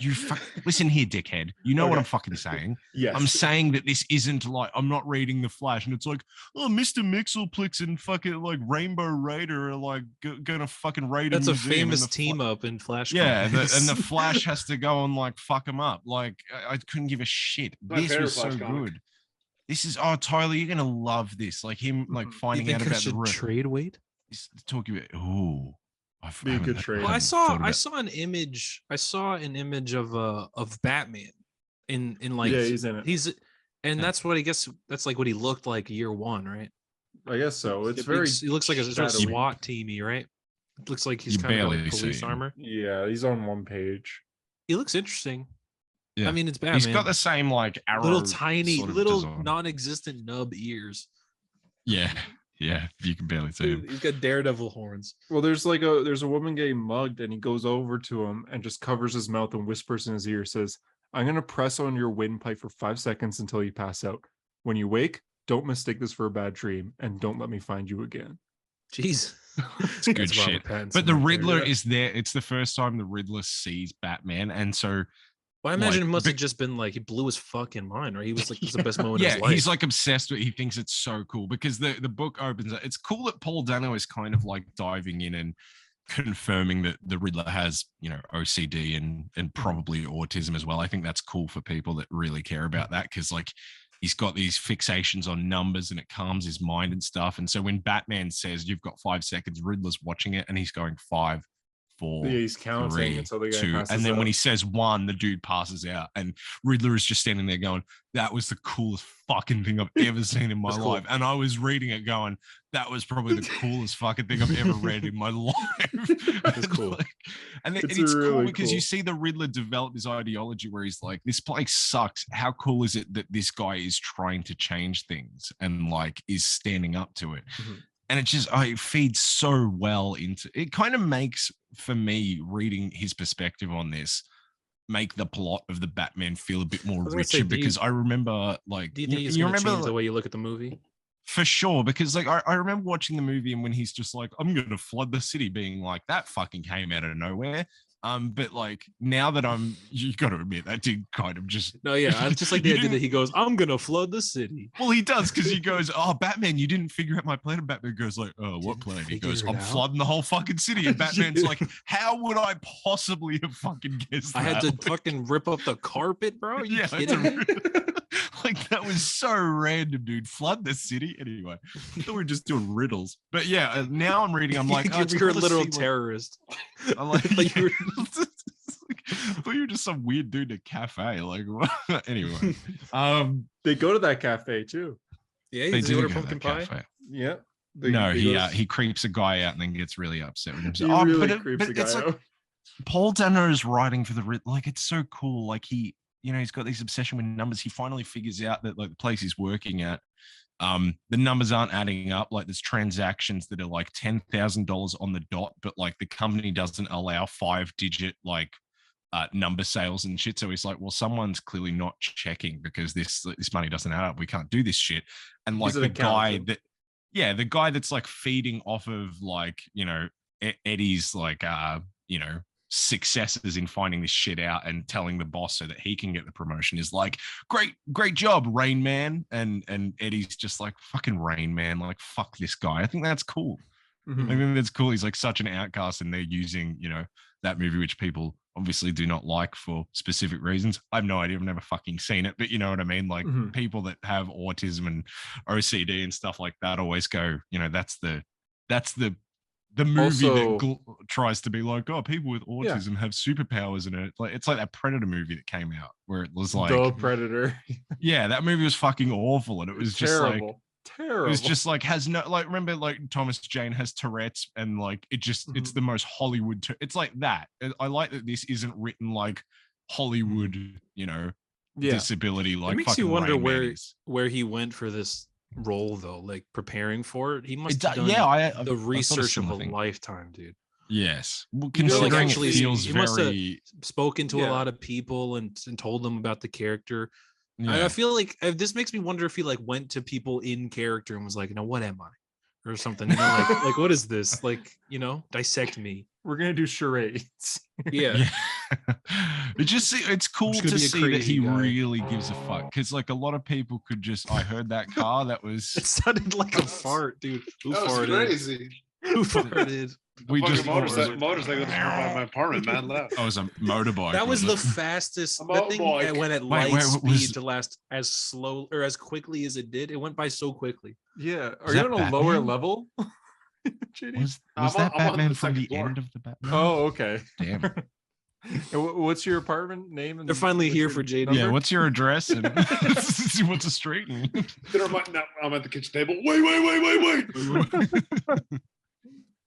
listen here, dickhead. You know what Okay. I'm fucking saying. Yes. I'm saying that this isn't like I'm not reading the Flash, and it's like, oh, Mr. Mixelplix and fucking like Rainbow Raider are like gonna fucking raid. That's a museum and famous the team up in Flash. Yeah, and comics. the Flash has to go and like fuck him up. Like I couldn't give a shit. My This favorite was so Flash comic. good. This is Tyler, you're gonna love this. Like him, like Mhm. You finding think out I about the should room. trade Wade? He's talking about Be a good trade. Well, I haven't saw thought I about- saw an image. I saw an image of Batman in like Yeah, he's in it. And that's what I guess that's like what he looked like year one, right? I guess so. It's He very. looks like a sort of shadowy. SWAT teamy, right? It looks like he's You kind of barely like see police him. armor. Yeah, he's on one page. He looks interesting. Yeah. I mean, it's Batman. He's got the same like arrow, little tiny, sort of little design. non-existent nub ears. Yeah, yeah, you can barely see him. He's got daredevil horns. Well, there's a woman getting mugged, and he goes over to him and just covers his mouth and whispers in his ear, says, "I'm gonna press on your windpipe for 5 seconds until you pass out. When you wake, don't mistake this for a bad dream, and don't let me find you again." Jeez, It's good That's Robert shit. Pattinson But the right there, Riddler yeah. is there. It's the first time the Riddler sees Batman, and so Well, I imagine like, it must but- have just been like he blew his fucking mind, right? He was like, "This is the best moment of yeah, his life." he's like obsessed with. He thinks it's so cool because the book opens. It's cool that Paul Dano is kind of like diving in and confirming that the Riddler has, you know, OCD and probably autism as well. I think that's cool for people that really care about that because like he's got these fixations on numbers and it calms his mind and stuff. And so when Batman says you've got 5 seconds, Riddler's watching it and he's going 5, 4, Yeah, he's counting 3, until the guy 2, passes and then out. when he says 1, the dude passes out, and Riddler is just standing there going, "That was the coolest fucking thing I've ever seen in my That's cool. life." And I was reading it going, "That was probably the coolest fucking thing I've ever read in my life." That's cool. Like, and It's it's cool really because you cool. see the Riddler develop this ideology where he's like, "This place sucks. How cool is it that this guy is trying to change things and like is standing up to it?" Mhm. And it just it feeds so well into it. Kind of makes for me reading his perspective on this make the plot of the Batman feel a bit more was gonna say, richer do you- because I remember like Do you think it's you going to remember change the way you look at the movie? for sure because like I remember watching the movie and when he's just like, "I'm gonna flood the city," being like, that fucking came out of nowhere. But like now that you got to admit that did kind of just No, yeah, I just like the You idea that didn't- he goes, "I'm going to flood the city." Well, he does because he goes, "Oh, Batman, you didn't figure out my plan." And Batman goes like, "Oh, what Didn't plan?" He figure goes, it "I'm out." flooding the whole fucking city." And Batman's like, "How would I possibly have fucking guessed I had that?" to fucking rip up the carpet, bro. Are you Yeah, kidding me? like that was so random, dude. Flood the city anyway. I thought we were just doing riddles, but yeah. Now I'm reading. I'm like, oh, it's You're a cool to literal see, like- terrorist. I'm like, Like, you were- I thought you were just some weird dude at a cafe. Like, what? Anyway, They go to that cafe too. Yeah, they he's do order go to pumpkin that pie. cafe. Yeah. No, they he go- he creeps a guy out and then gets really upset with he himself. really creeps the guy it's like out. Paul Dano is writing for the like it's so cool. Like he, you know, he's got this obsession with numbers. He finally figures out that like the place he's working at, the numbers aren't adding up. Like there's transactions that are like $10,000 on the dot, but like the company doesn't allow 5-digit like number sales and shit. So he's like, well, someone's clearly not checking because this money doesn't add up. We can't do this shit. And like He's an the guy accountant. that, yeah, the guy that's like feeding off of like, you know, Eddie's like, you know, successes in finding this shit out and telling the boss so that he can get the promotion is like, great job, Rain Man. And Eddie's just like, fucking Rain Man, like fuck this guy. I think that's cool. Mhm. I think that's cool. He's like such an outcast and they're using, you know, that movie, which people obviously do not like for specific reasons. I have no idea. I've never fucking seen it, but you know what I mean? Like Mhm. people that have autism and OCD and stuff like that always go, you know, that's the movie Also- that tries to be like, oh, people with Yeah. autism have superpowers in it. Like it's like that Predator movie that came out where it was like, The Predator. yeah, that movie was fucking awful, and it was just like terrible. Terrible. it was just like has no like remember like Thomas Jane has Tourette's and like it just it's the most Hollywood it's like that. I like that this isn't written like Hollywood, you know, yeah. disability like It makes you fucking wonder Rain Man where is. where he went for this role though, like preparing for it. He must It have do- done yeah, I the thought a research of similar a thing. lifetime, dude. Yes. Well, You know, like, considering actually, it feels he must have very. spoken to a Yeah. lot of people and told them about the character. I Yeah. feel like this makes me wonder if he like went to people in character and was like, "No, what am I?" or something. You know, like what is this? Like, you know, dissect me. We're gonna do charades. Yeah. Yeah. It's cool just gonna to be a see that crazy he guy. really gives a fuck. Because like a lot of people could just, I heard that car. That It was sounded like a fart, dude. Who That was farted? crazy. Who farted? we Fucking just motorcycle just drove by my apartment, man. Left. I was a motorbike. That was was the it? fastest. A That thing motorbike. went at Wait, light what speed was- to last as slow or as quickly as it did. It went by so quickly. Yeah. Are Is you that on a lower Batman? level? JD? Was I'm on- that I'm on Batman the from the second floor. end of the Batman? Oh, okay. Damn. And what's your apartment name? They're finally what's here your for JD. number? Yeah, what's your address and what's the street? I'm at the kitchen table. Wait.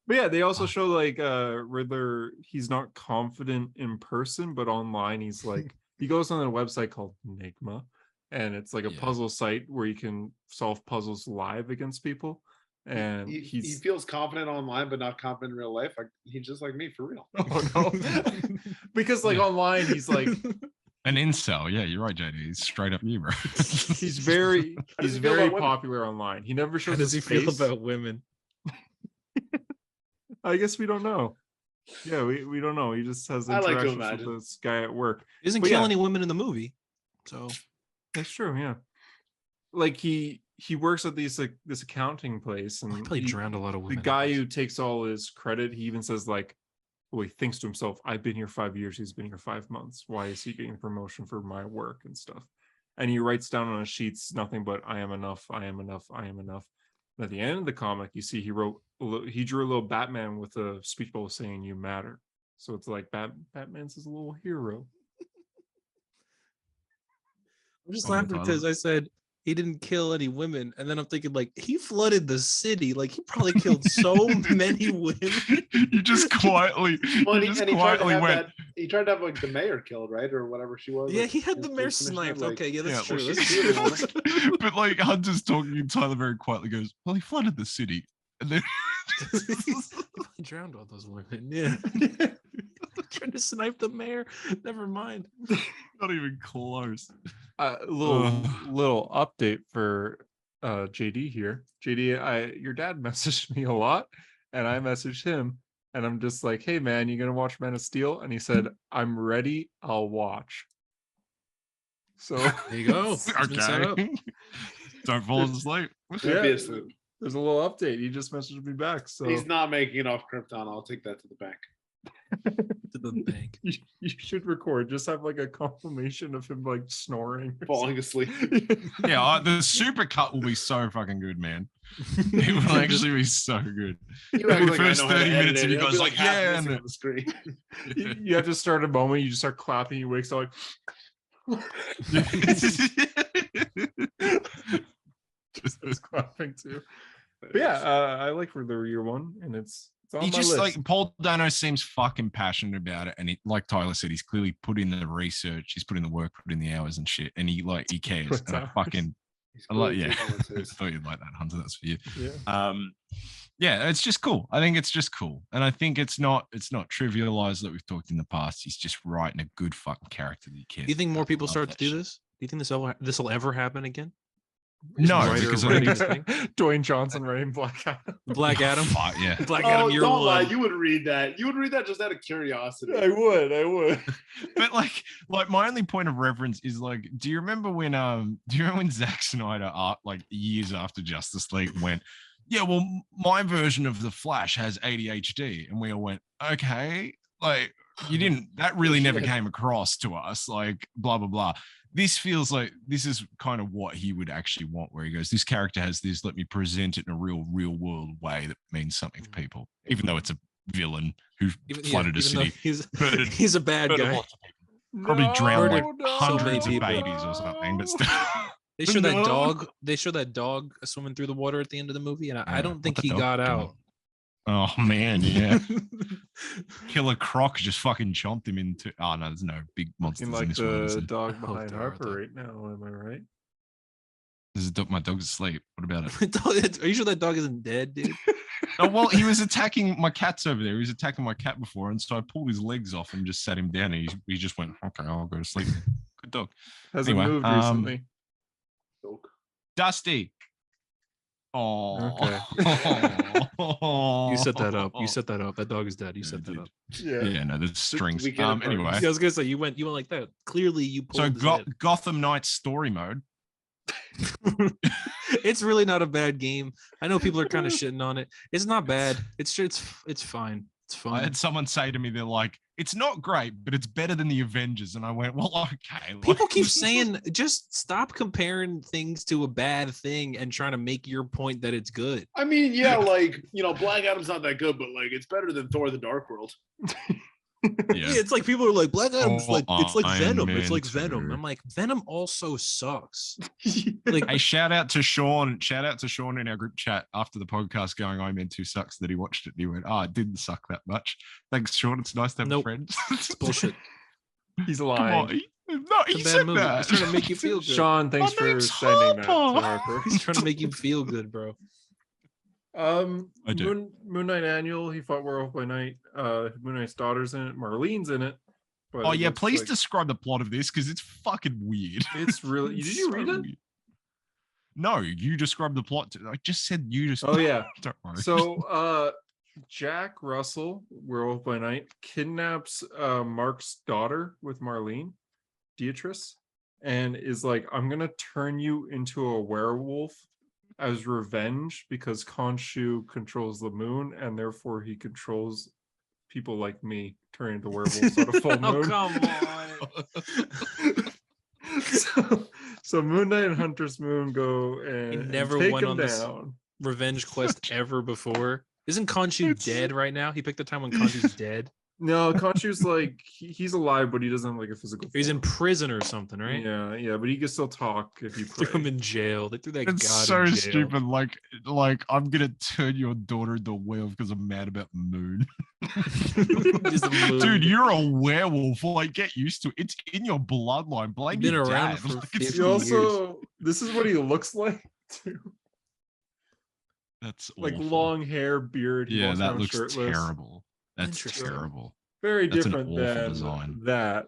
But yeah, they also show like Riddler, he's not confident in person, but online he's like he goes on a website called Enigma, and it's like a Yeah. puzzle site where you can solve puzzles live against people. And He he's feels confident online, but not confident in real life. He's just like me for real. oh no. Because like Yeah. online he's like An incel. Yeah, you're right, JD. He's straight up you, bro. he's very does he's he feel very about women? popular online. He never How shows does he his feel face. about women? I guess we don't know. Yeah, we don't know. He just has I like to interactions imagine. with this guy at work. He doesn't But kill yeah. any women in the movie. So That's true, yeah. Like he works at this accounting place, and he probably he- drowned a lot of the women. guy who takes all his credit, he even says like, well, he thinks to himself, I've been here 5 years, he's been here 5 months. Why is he getting promotion for my work and stuff? And he writes down on his sheets nothing but I am enough, I am enough, I am enough. And at the end of the comic, you see he drew a little Batman with a speech bubble saying you matter. So it's like Batman's his little hero. I'm just Oh, laughing Tyler. because I said he didn't kill any women, and then I'm thinking like he flooded the city. Like he probably killed so many women. You just quietly, Well, you and just he tried to quietly have went. he tried to have like the mayor killed, right, or whatever she was. Yeah, like, he had the police mayor commissioner, sniped. like- Okay, yeah, that's Yeah, true. well, That's she- true. But like Hunter's talking, and Tyler very quietly goes, "Well, he flooded the city," and then He probably drowned all those women. Yeah. Trying to snipe the mayor. Never mind. not even close. Little update for JD here. JD, your dad messaged me a lot, and I messaged him, and I'm just like, "Hey man, you gonna watch Man of Steel?" And he said, "I'm ready. I'll watch." So There you go. It's been set up. Okay. Don't fall asleep. That'd be Yeah. a swoop. there's a little update. He just messaged me back. So He's not making it off Krypton. I'll take that to the bank. To the bank. you should record. Just have like a confirmation of him like snoring, or Falling asleep. something. Yeah, the super cut will be so fucking good, man. It will actually be so good. You act The like I first know how to 30 edit minutes it. and you It'll guys be like, half yeah, missing and on the screen. You have to start a moment. You just start clapping. He wakes up like. Just clapping too. But yeah, I like for the year one, and it's on He my just list. like Paul Dano seems fucking passionate about it, and he, like Tyler said, he's clearly put in the research, he's put in the work, put in the hours and shit, and he cares. Puts And I hours. fucking He's I like, cool, yeah. too, I it's his. thought you'd like that, Hunter. That's for you. Yeah. Yeah, it's just cool. I think it's just cool, and I think it's not trivialized that we've talked in the past. He's just writing a good fucking character that you cares. Do you think more about. people Love start to that do shit. this? Do you think this will ever happen again? No, Writer because I writing think this it's thing? Dwayne Johnson writing Black Adam. Black Adam. Fuck, yeah. Black Oh, Adam year don't lie. one. You would read that. You would read that just out of curiosity. I would. But like my only point of reference is like, do you remember when Zack Snyder like years after Justice League went, yeah, well, my version of the Flash has ADHD, and we all went, okay, like you didn't, that really never came across to us, like blah blah blah. This feels like this is kind of what he would actually want, where he goes, this character has this, let me present it in a real world way that means something to people, even though it's a villain who flooded a even though city, He's murdered- he's a bad murdered guy. lots of people. Probably drowned like No, hundreds no, of babies or something, but still. They show that No. dog. They show that dog swimming through the water at the end of the movie, and I Yeah, don't what think the he dog got doing? out. Oh man, yeah. Killer Croc just fucking chomped him into. Oh no, there's no big monsters Looking in like this world. Is the there? dog I hope behind there are, Harper though. right now. Am I right? This is my dog's asleep. What about it? Are you sure that dog isn't dead, dude? Oh, well, he was attacking my cats over there. He was attacking my cat before, and so I pulled his legs off and just sat him down. And he just went, "Okay, I'll go to sleep." Good dog. Hasn't Anyway, moved recently. Dusty. Oh, You set that up. You set that up. That dog is dead. You set that up. Yeah, no, there's strings. we get it Anyway, Yeah, I was gonna say you went like that. Clearly, you pulled. so his head. Gotham Knights story mode. It's really not a bad game. I know people are kind of shitting on it. It's not bad. It's fine. It's I fun. had someone say to me, they're like, "It's not great, but it's better than the Avengers." And I went, "Well, okay." like- People keep saying, just stop comparing things to a bad thing and trying to make your point that it's good. I mean, yeah, like, Black Adam's not that good, but like it's better than Thor: The Dark World. Yeah, it's like people are like Black Adam's it's like Iron Venom. It's Man like Venom. 2. I'm like, Venom also sucks. Like, Hey, shout out to Sean in our group chat after the podcast going, "Iron Man 2 sucks," that he watched it and he went, "Oh, it didn't suck that much." Thanks, Sean. It's nice to have Nope. friends. it's bullshit. He's Come lying. on. No, It's he a bad said movie. that. He's trying to make you feel good. Sean, thanks My for name's sending that to Harper. Harper. He's trying to make you feel good, bro. I do. Moon Knight Annual. He fought Werewolf by Night. Moon Knight's daughter's in it. Marlene's in it. But Oh it yeah, looks please like- describe the plot of this because it's fucking weird. It's really. Did you So read it? weird. No, you described the plot. I just said you just. Oh yeah. Don't worry. So Jack Russell, Werewolf by Night, kidnaps Mark's daughter with Marlene, Beatrice, and is like, "I'm gonna turn you into a werewolf as revenge because Khonshu controls the moon, and therefore he controls people like me, turning into werewolves at a full moon." Oh, come on. so Moon Knight and Hunter's Moon go and never take went him on this- down. Revenge quest ever before. Isn't Khonshu It's- dead right now? He picked the time when Khonshu's dead. No, Khonshu's like he's alive, but he doesn't have like a physical. He's in form. prison or something, right? Yeah, but he can still talk if you Threw pray. him in jail. They threw that It's god so in jail. stupid. Like I'm gonna turn your daughter into a werewolf because I'm mad about Moon. Just a moon. Dude, you're a werewolf. Like, get used to it. It's in your bloodline. Blame Been your around dad. for Like, it's- 50 He also, this is what he looks like too. That's Like awful. long hair, beard. He Yeah, walks that around looks shirtless. terrible. That's Interesting. terrible. Very That's an different awful than design. that.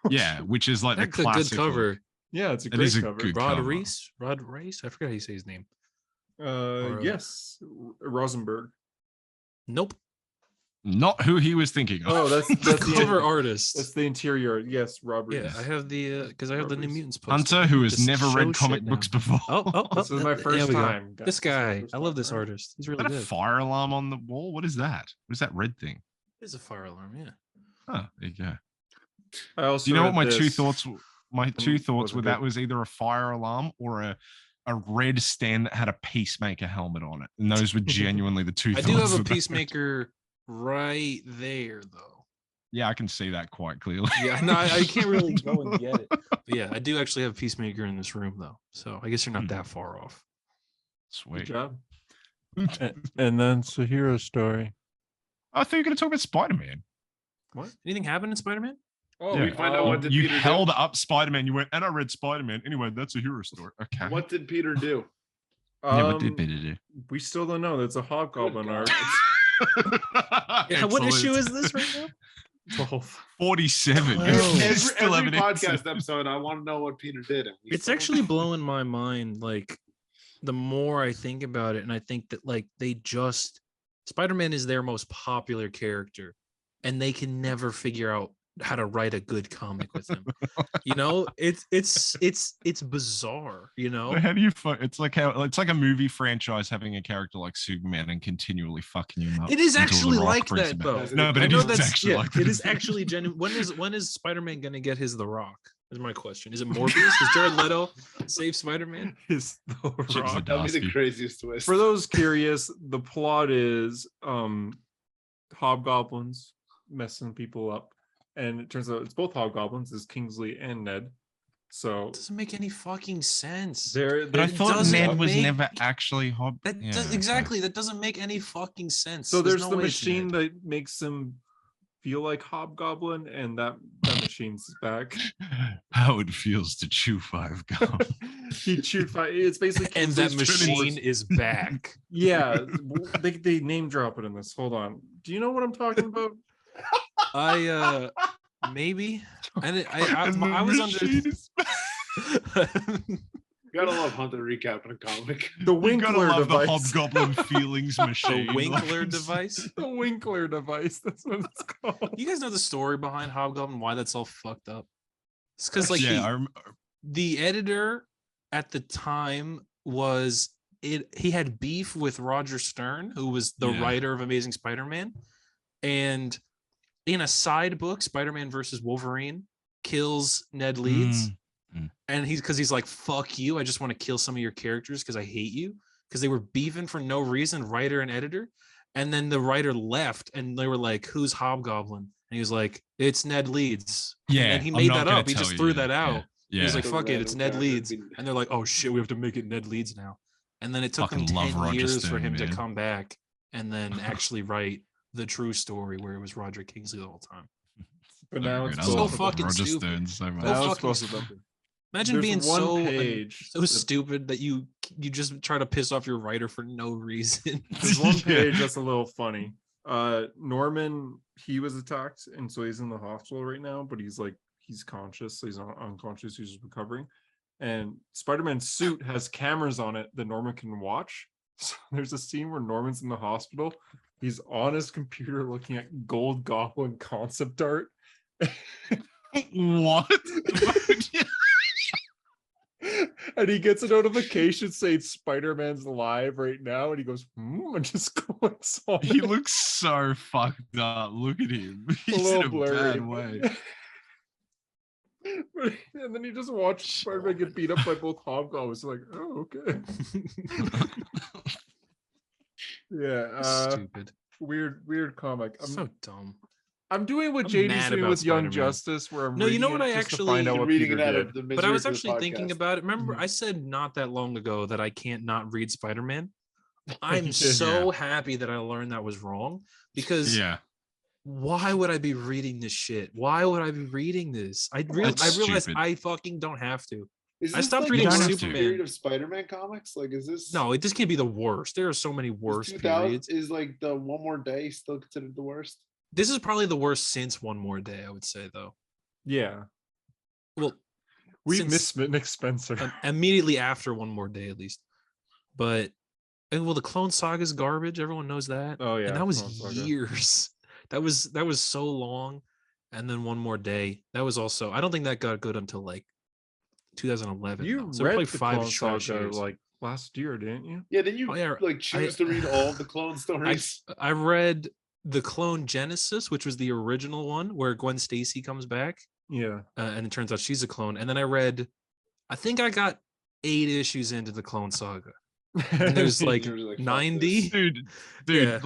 Yeah, which is like the That's a good classic cover. Yeah, it's a It great is a cover. good Rod cover. Reese? Rod Reese? I forget how you say his name. Yes, Rosenberg. Nope. Not who he was thinking of. Oh, that's The the cover artist. That's the interior. Yes, Robert. Yeah, I have the because I have the New Roberts. Mutants poster. Hunter, who has Just never show read comic shit now. books before. Oh, This is my there first we go. time. guys. This is my guy, first I love time, this right? artist. He's Is really that a good. fire alarm on the wall? What is that? What is that red thing? It's a fire alarm, yeah. Oh, there you go. I also Do you know what read my two this. thoughts? My two thoughts wasn't were that good. was either a fire alarm or a red stand that had a peacemaker helmet on it, and those were genuinely the two. I thoughts do have a that- peacemaker right there, though. Yeah, I can see that quite clearly. Yeah, no, I can't really go and get it. But yeah, I do actually have peacemaker in this room, though. So I guess you're not that far off. Good Sweet. job. And then it's a hero story. I thought you were going to talk about Spider-Man. What? Anything happen in Spider-Man? Oh, Yeah. we find out what did You Peter held do? up Spider-Man. You went, and I read Spider-Man. Anyway, that's a hero story. Okay. What did Peter do? Yeah, what did Um, Peter do? We still don't know. That's a hobgoblin Good art. Yeah, what Excellent. issue is this right now? 12. 47. Oh. You still Every haven't podcast answered. episode, I want to know what Peter did. and we It's still don't actually know. blowing my mind. Like, the more I think about it, and I think that like they just Spider-Man is their most popular character, and they can never figure out how to write a good comic with him. You know, it's bizarre. You know, How do you? It's like a movie franchise having a character like Superman and continually fucking him up. it is until The actually Rock like brings that him though. back. No, but I it know is that's actually like that. it is actually genuine. When is Spider-Man gonna get his The Rock? Is my question. Is it Morbius? Does Jared Leto save Spider-Man? Is the Jim Rock. That'd be the Zdarsky. craziest twist. For those curious, the plot is hobgoblins messing people up. And it turns out it's both hobgoblins, is Kingsley and Ned. So It doesn't make any fucking sense. But I It thought doesn't Ned was make- never actually Hob. That Yeah, does, okay. exactly. That doesn't make any fucking sense. So there's no the way it's machine Ned. that makes him feel like hobgoblin, and that machine's back. How it feels to chew 5 gum. He chewed fire. It's basically And that Kingsley's machine Force. is back. Yeah, they name drop it in this. Hold on. Do you know what I'm talking about? I maybe. I was under. You gotta love Hunter recap in a comic. The You gotta Winkler love the device. Hobgoblin feelings machine. The Winkler Like, device. The Winkler device. That's what it's called. You guys know the story behind Hobgoblin? Why that's all fucked up? It's because like yeah, the editor at the time was it. He had beef with Roger Stern, who was the Yeah. writer of Amazing Spider-Man, and in a side book, Spider-Man versus Wolverine kills Ned Leeds. And he's like, fuck you. I just want to kill some of your characters because I hate you. Because they were beefing for no reason, writer and editor. And then the writer left and they were like, who's Hobgoblin? And he was like, it's Ned Leeds. Yeah, And he I'm made not that gonna up. He tell just you, threw yeah, that out. yeah. He was like, The fuck it, random it's Ned character Leeds. being- And they're like, oh shit, we have to make it Ned Leeds now. And then it took him Fucking love 10 Roger years for Stern, him to man. come back and then actually write the true story where it was Roger Kingsley the whole time. But So now good. it's I so love both. fucking Roger stupid. Stern so much. So Now it's fucking both. stupid. Imagine There's being one so page. so stupid that you just try to piss off your writer for no reason. There's one Yeah. page that's a little funny. Norman, he was attacked, and so he's in the hospital right now, but he's conscious, so he's not unconscious, he's just recovering. And Spider-Man's suit has cameras on it that Norman can watch. So there's a scene where Norman's in the hospital. He's on his computer looking at Gold Goblin concept art. What? And he gets a notification saying Spider-Man's live right now, and he goes, and just clicks on He it. looks so fucked up. Look at him. A He's in little a blurry. bad way. And then he just watched Spider-Man get beat up by both Hobgoblins. Like, oh, okay. Yeah, Stupid. weird comic. So dumb. I'm doing what I'm JD's mad doing about with Young Spider-Man. Justice, where I'm No, you know reading what it I just to find actually- out Been what reading Peter it out did. of the But I was misery for the actually thinking podcast. about it. Remember, Mhm. I said not that long ago that I can't not read Spider-Man. I'm Yeah. so happy that I learned that was wrong because Yeah. why would I be reading this shit? Why would I be reading this? I That's realize stupid. I fucking don't have to. Is I this stopped like reading the Don't have worst to. period of Spider-Man comics? Like, is this No, this can't be the worst. There are so many is worse 2000 periods. Is like the One More Day still considered the worst? This is probably the worst since One More Day, I would say, though. Yeah, Well, we since- miss Nick Spencer. immediately after One More Day, at least. But well, the Clone Saga is garbage. Everyone knows that. Oh yeah, And that was Clone Saga. years. That was so long. And then One More Day. That was also. I don't think that got good until like 2011. You though. So read probably the 5 Clone straight Saga years. like last year, didn't you? Yeah, didn't you Oh, yeah, like choose to read all of the clone stories? I read the Clone Genesis, which was the original one where Gwen Stacy comes back, Yeah. and it turns out she's a clone. And then I think I got 8 issues into the Clone Saga. And there's like You were like, fuck 90. this. Dude, Yeah.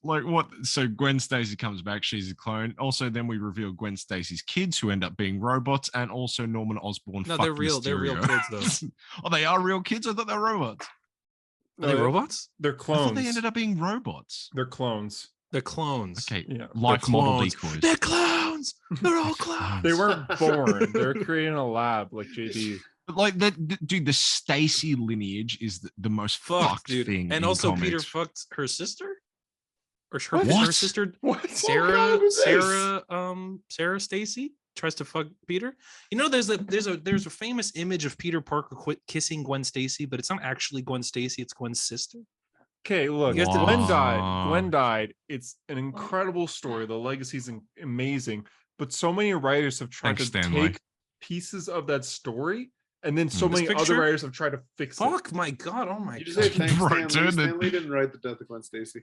like what? So Gwen Stacy comes back, she's a clone. Also, then we reveal Gwen Stacy's kids who end up being robots, and also Norman Osborn. No, fucked they're real. They're real Mysterio. kids, though. Oh, they are real kids. I thought they were robots. Are they No, robots? They're I clones. thought they ended up being robots. They're clones. They're clones. Okay, Yeah. like They're model clones. decoys. They're clowns. They're all clowns. They weren't born. They're creating a lab like JD. But like that, dude. The Stacy lineage is the most Fucked, fucked dude. thing. And in also, comics. Peter fucked her sister, or her, What? her sister What? Sarah. comic was this? Sarah Stacy tries to fuck Peter. You know, there's a famous image of Peter Parker kissing Gwen Stacy, but it's not actually Gwen Stacy. It's Gwen's sister. Okay, look, You guys did- Gwen died. Wow. Gwen died. It's an incredible story. The legacy's amazing, but so many writers have tried Thanks, to Stanley. take pieces of that story, and then so This many picture? other writers have tried to fix it. Fuck my god! Oh my You just god! say thanks, Right, Stan Lee. dude, Stan Lee didn't write the death of Gwen Stacy.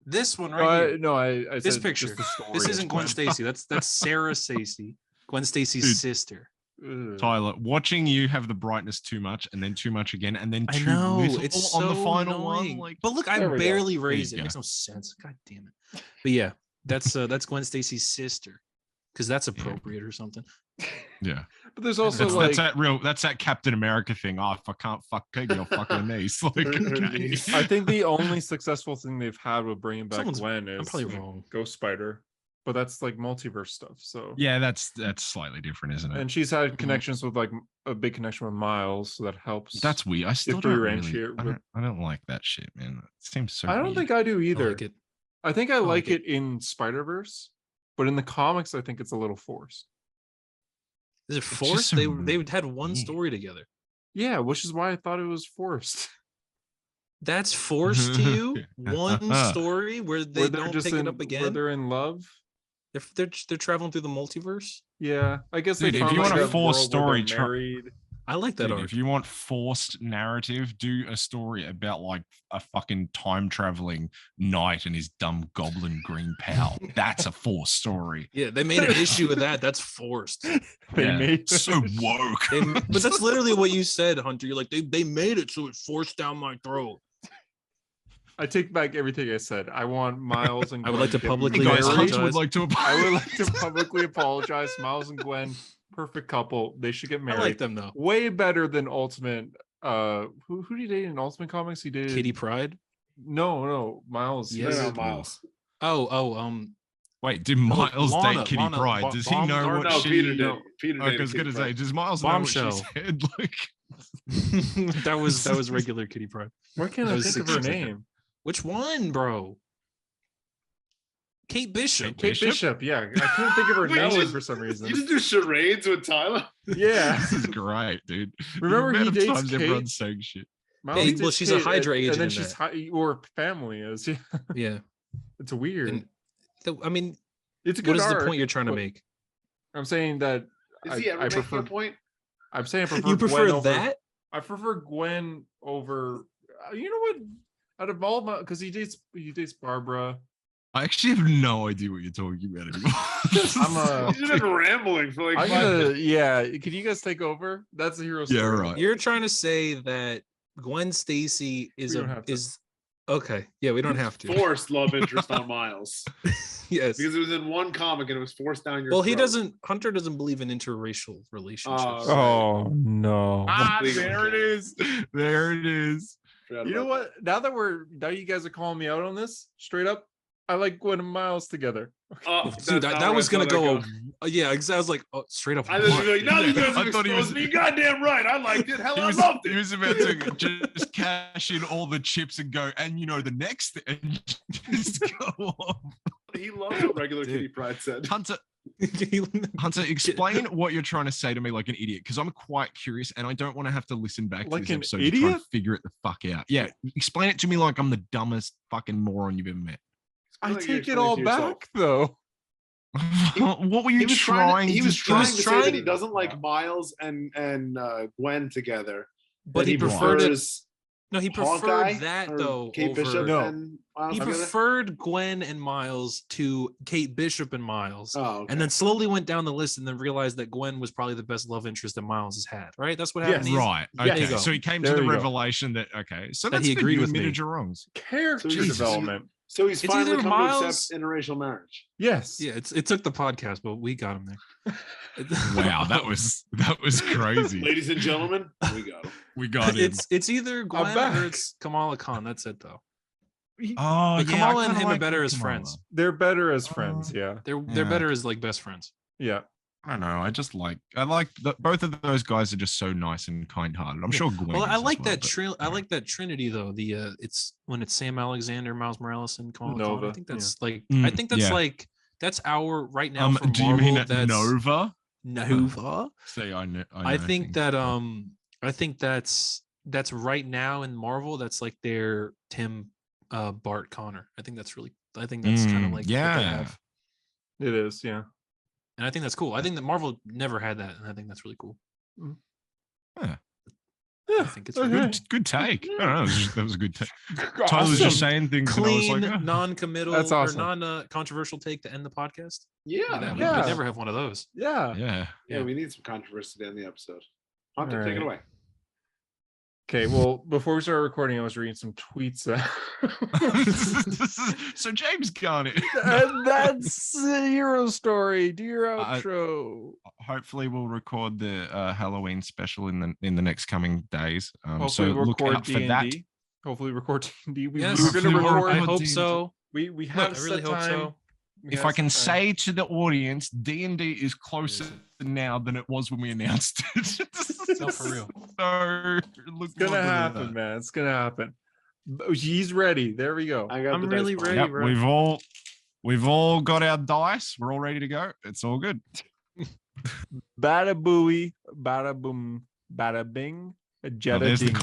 This one No, right here. I This said picture. just the story. This isn't Gwen Gwen. Stacy. That's Sarah Stacy. Gwen Stacy's Dude. sister. Ugh. Tyler, watching you have the brightness too much, and then too much again, and then I too know little it's on so the final annoying. one. Like, but look, I There we go. barely There you raised it. It go. makes no sense. God damn it. But yeah, that's Gwen Stacy's sister, because that's appropriate or something. yeah, But there's also that's, like that's that Captain America thing. Oh, if I can't fuck Peggy, I'll fuck her niece. Like, Her okay. niece. I think the only successful thing they've had with bringing back Someone's- Gwen I'm is probably wrong. Ghost Spider. but that's like multiverse stuff. So Yeah, that's slightly different, isn't it? and she's had connections with like a big connection with Miles, so that helps. That's weird. I still don't really. differentiate with- I don't like that shit, man. It seems so. I don't weird. think I do I either. like it. I think I like like it in Spider-Verse, but in the comics, I think it's a little forced. Is it just forced? so They had one weird. story together. Yeah, which is why I thought it was forced. That's forced to you? One story where they Where they're don't just pick it in- up Where again? they're in love. They're traveling through the multiverse. Yeah, I guess Dude, they if found you like want a that forced world where story, they're try- married. I like that Dude, arc. if you want forced narrative, do a story about like a fucking time traveling knight and his dumb goblin green pal. That's a forced story. Yeah, they made an issue with that. That's forced. They Yeah, made so woke. But that's literally what you said, Hunter. You're like, they made it so it's forced down my throat. I take back everything I said. I want Miles and I would Gwen like to get publicly Hey guys, married. apologize. Hunter would like to I apologize. would like to publicly apologize. Miles and Gwen, perfect couple. They should get I married. like them though. Way better than Ultimate. Who did he date in Ultimate Comics? He dated Kitty Pride. No, Miles. He Yes. No, dated- Miles. Wait, did Miles Lana- date Kitty Lana- Pride? Does he know Baumgartner? what No, she? Peter did. no. Peter I dated was gonna Kitty say, Pryde. does Miles know what she Bombshell. said? Like, that was regular Kitty Pride. Why can't That I was think of her 6 seconds. name? Which one, bro? Kate Bishop. Kate Bishop. Yeah, I couldn't think of her Wait, name just- for some reason. You just do charades with Tyler? Yeah. this is great, dude. Remember The he amount of dates times Kate? everyone's saying shit. Miles Hey, dates well, she's a Kate, Hydra and agent then in she's that. or family is. Yeah, Yeah. it's weird. And I mean, It's a what good is the arc, point you're trying to but make? I'm saying that Is he ever I making prefer. a point? I'm saying I prefer. You Gwen prefer over- that? I prefer Gwen over. You know what? Out of all my, because he dates Barbara. I actually have no idea what you're talking about anymore. I'm He's been rambling for like I'm 5 gonna. minutes. Yeah, can you guys take over? That's the hero story. Yeah, right. You're trying to say that Gwen Stacy is We don't have to. okay. Yeah, we don't have to. Forced love interest on Miles Yes. because it was in one comic and it was forced down your. Well, he throat. doesn't. Hunter doesn't believe in interracial relationships. Oh no. There it is. There it is. Forgot You know about what? Now you guys are calling me out on this straight up. I like Gwen and Miles together. that. Oh, Dude, that's not that where was I gonna saw go. that Yeah, I was like, oh, straight up. I was what? like, now you Yeah, guys I have thought he exposed was- me. Goddamn right, I liked it. Hell, He I was, loved he it. was about to just cash in all the chips and go, and you know the next thing, just go off. He loves what regular Dude. Kitty Pride said. Hunter, explain what you're trying to say to me like an idiot, because I'm quite curious and I don't want to have to listen back Like to this an episode to try and idiot? figure it the fuck out. Yeah, explain it to me like I'm the dumbest fucking moron you've ever met. I Like you take it explained all to yourself. back though. What were you trying He to was trying to do? say that he doesn't like Miles and Gwen together. But that he preferred it. prefers No, he preferred Hawkeye that or though. Kate over, Bishop No. and Miles He together? preferred Gwen and Miles to Kate Bishop and Miles. Oh, okay. And then slowly went down the list and then realized that Gwen was probably the best love interest that Miles has had. Right? That's what happened. Yes. Right. Yeah, there Okay. you go. So he came There to the you go. revelation that so That that's he good, agreed you with me. admitted your wrongs. Character Jesus. development. So he's It's finally either come to Miles- accept interracial marriage. Yes. Yeah, it took the podcast, but we got him there. Wow, that was crazy. Ladies and gentlemen, we go. We got it. it's either Gwen or back. it's Kamala Khan. That's it though. Oh, But yeah, I Kamala and kinda him are like better as Kamala. friends. They're better as friends. Yeah. They're Yeah. better as like best friends. Yeah. I don't know. I like both of those guys are just so nice and kind-hearted. I'm sure Gwen. Well, I is as like well, that but- I like that Trinity though. The it's when it's Sam Alexander, Miles Morales, and Kamala Khan. I Nova, think that's like Mm, I think that's yeah. like that's our right now for do you Marvel. mean That's Nova? Nova. Say I know. I think that I think that's right now in Marvel. That's like their Tim Bart Connor. I think that's kind of like what they yeah. have. It is. Yeah. And I think that's cool. I think that Marvel never had that, and I think that's really cool. Yeah. I think it's really Good take. I don't know. That was a good take. Awesome. Tyler was just saying things, clean, and I was like, non-committal, That's awesome. or non-controversial take to end the podcast. Yeah, We yeah. never have one of those. Yeah. yeah. yeah, we need some controversy to end the episode. Hunter, All take it right. away. Okay. Well, before we started recording, I was reading some tweets. So James got it. And that's the hero story. Do your I- outro. Hopefully, we'll record the Halloween special in the next coming days. So Hopefully, look record out for that. D&D. Hopefully, record D&D. We Yes, were going to Hopefully we'll record. I record hope D&D. so. We have I really set hope time. so. if I can say to the audience, D&D is closer now than it was when we announced it. No, for real. So look It's gonna forward to happen, that. man. It's gonna happen. He's ready. There we go. I got I'm the really dice ball. ready. Yep, bro. we've all got our dice. We're all ready to go. It's all good. Bada booey, bada boom, bada bing, Now, jetta there's the ding.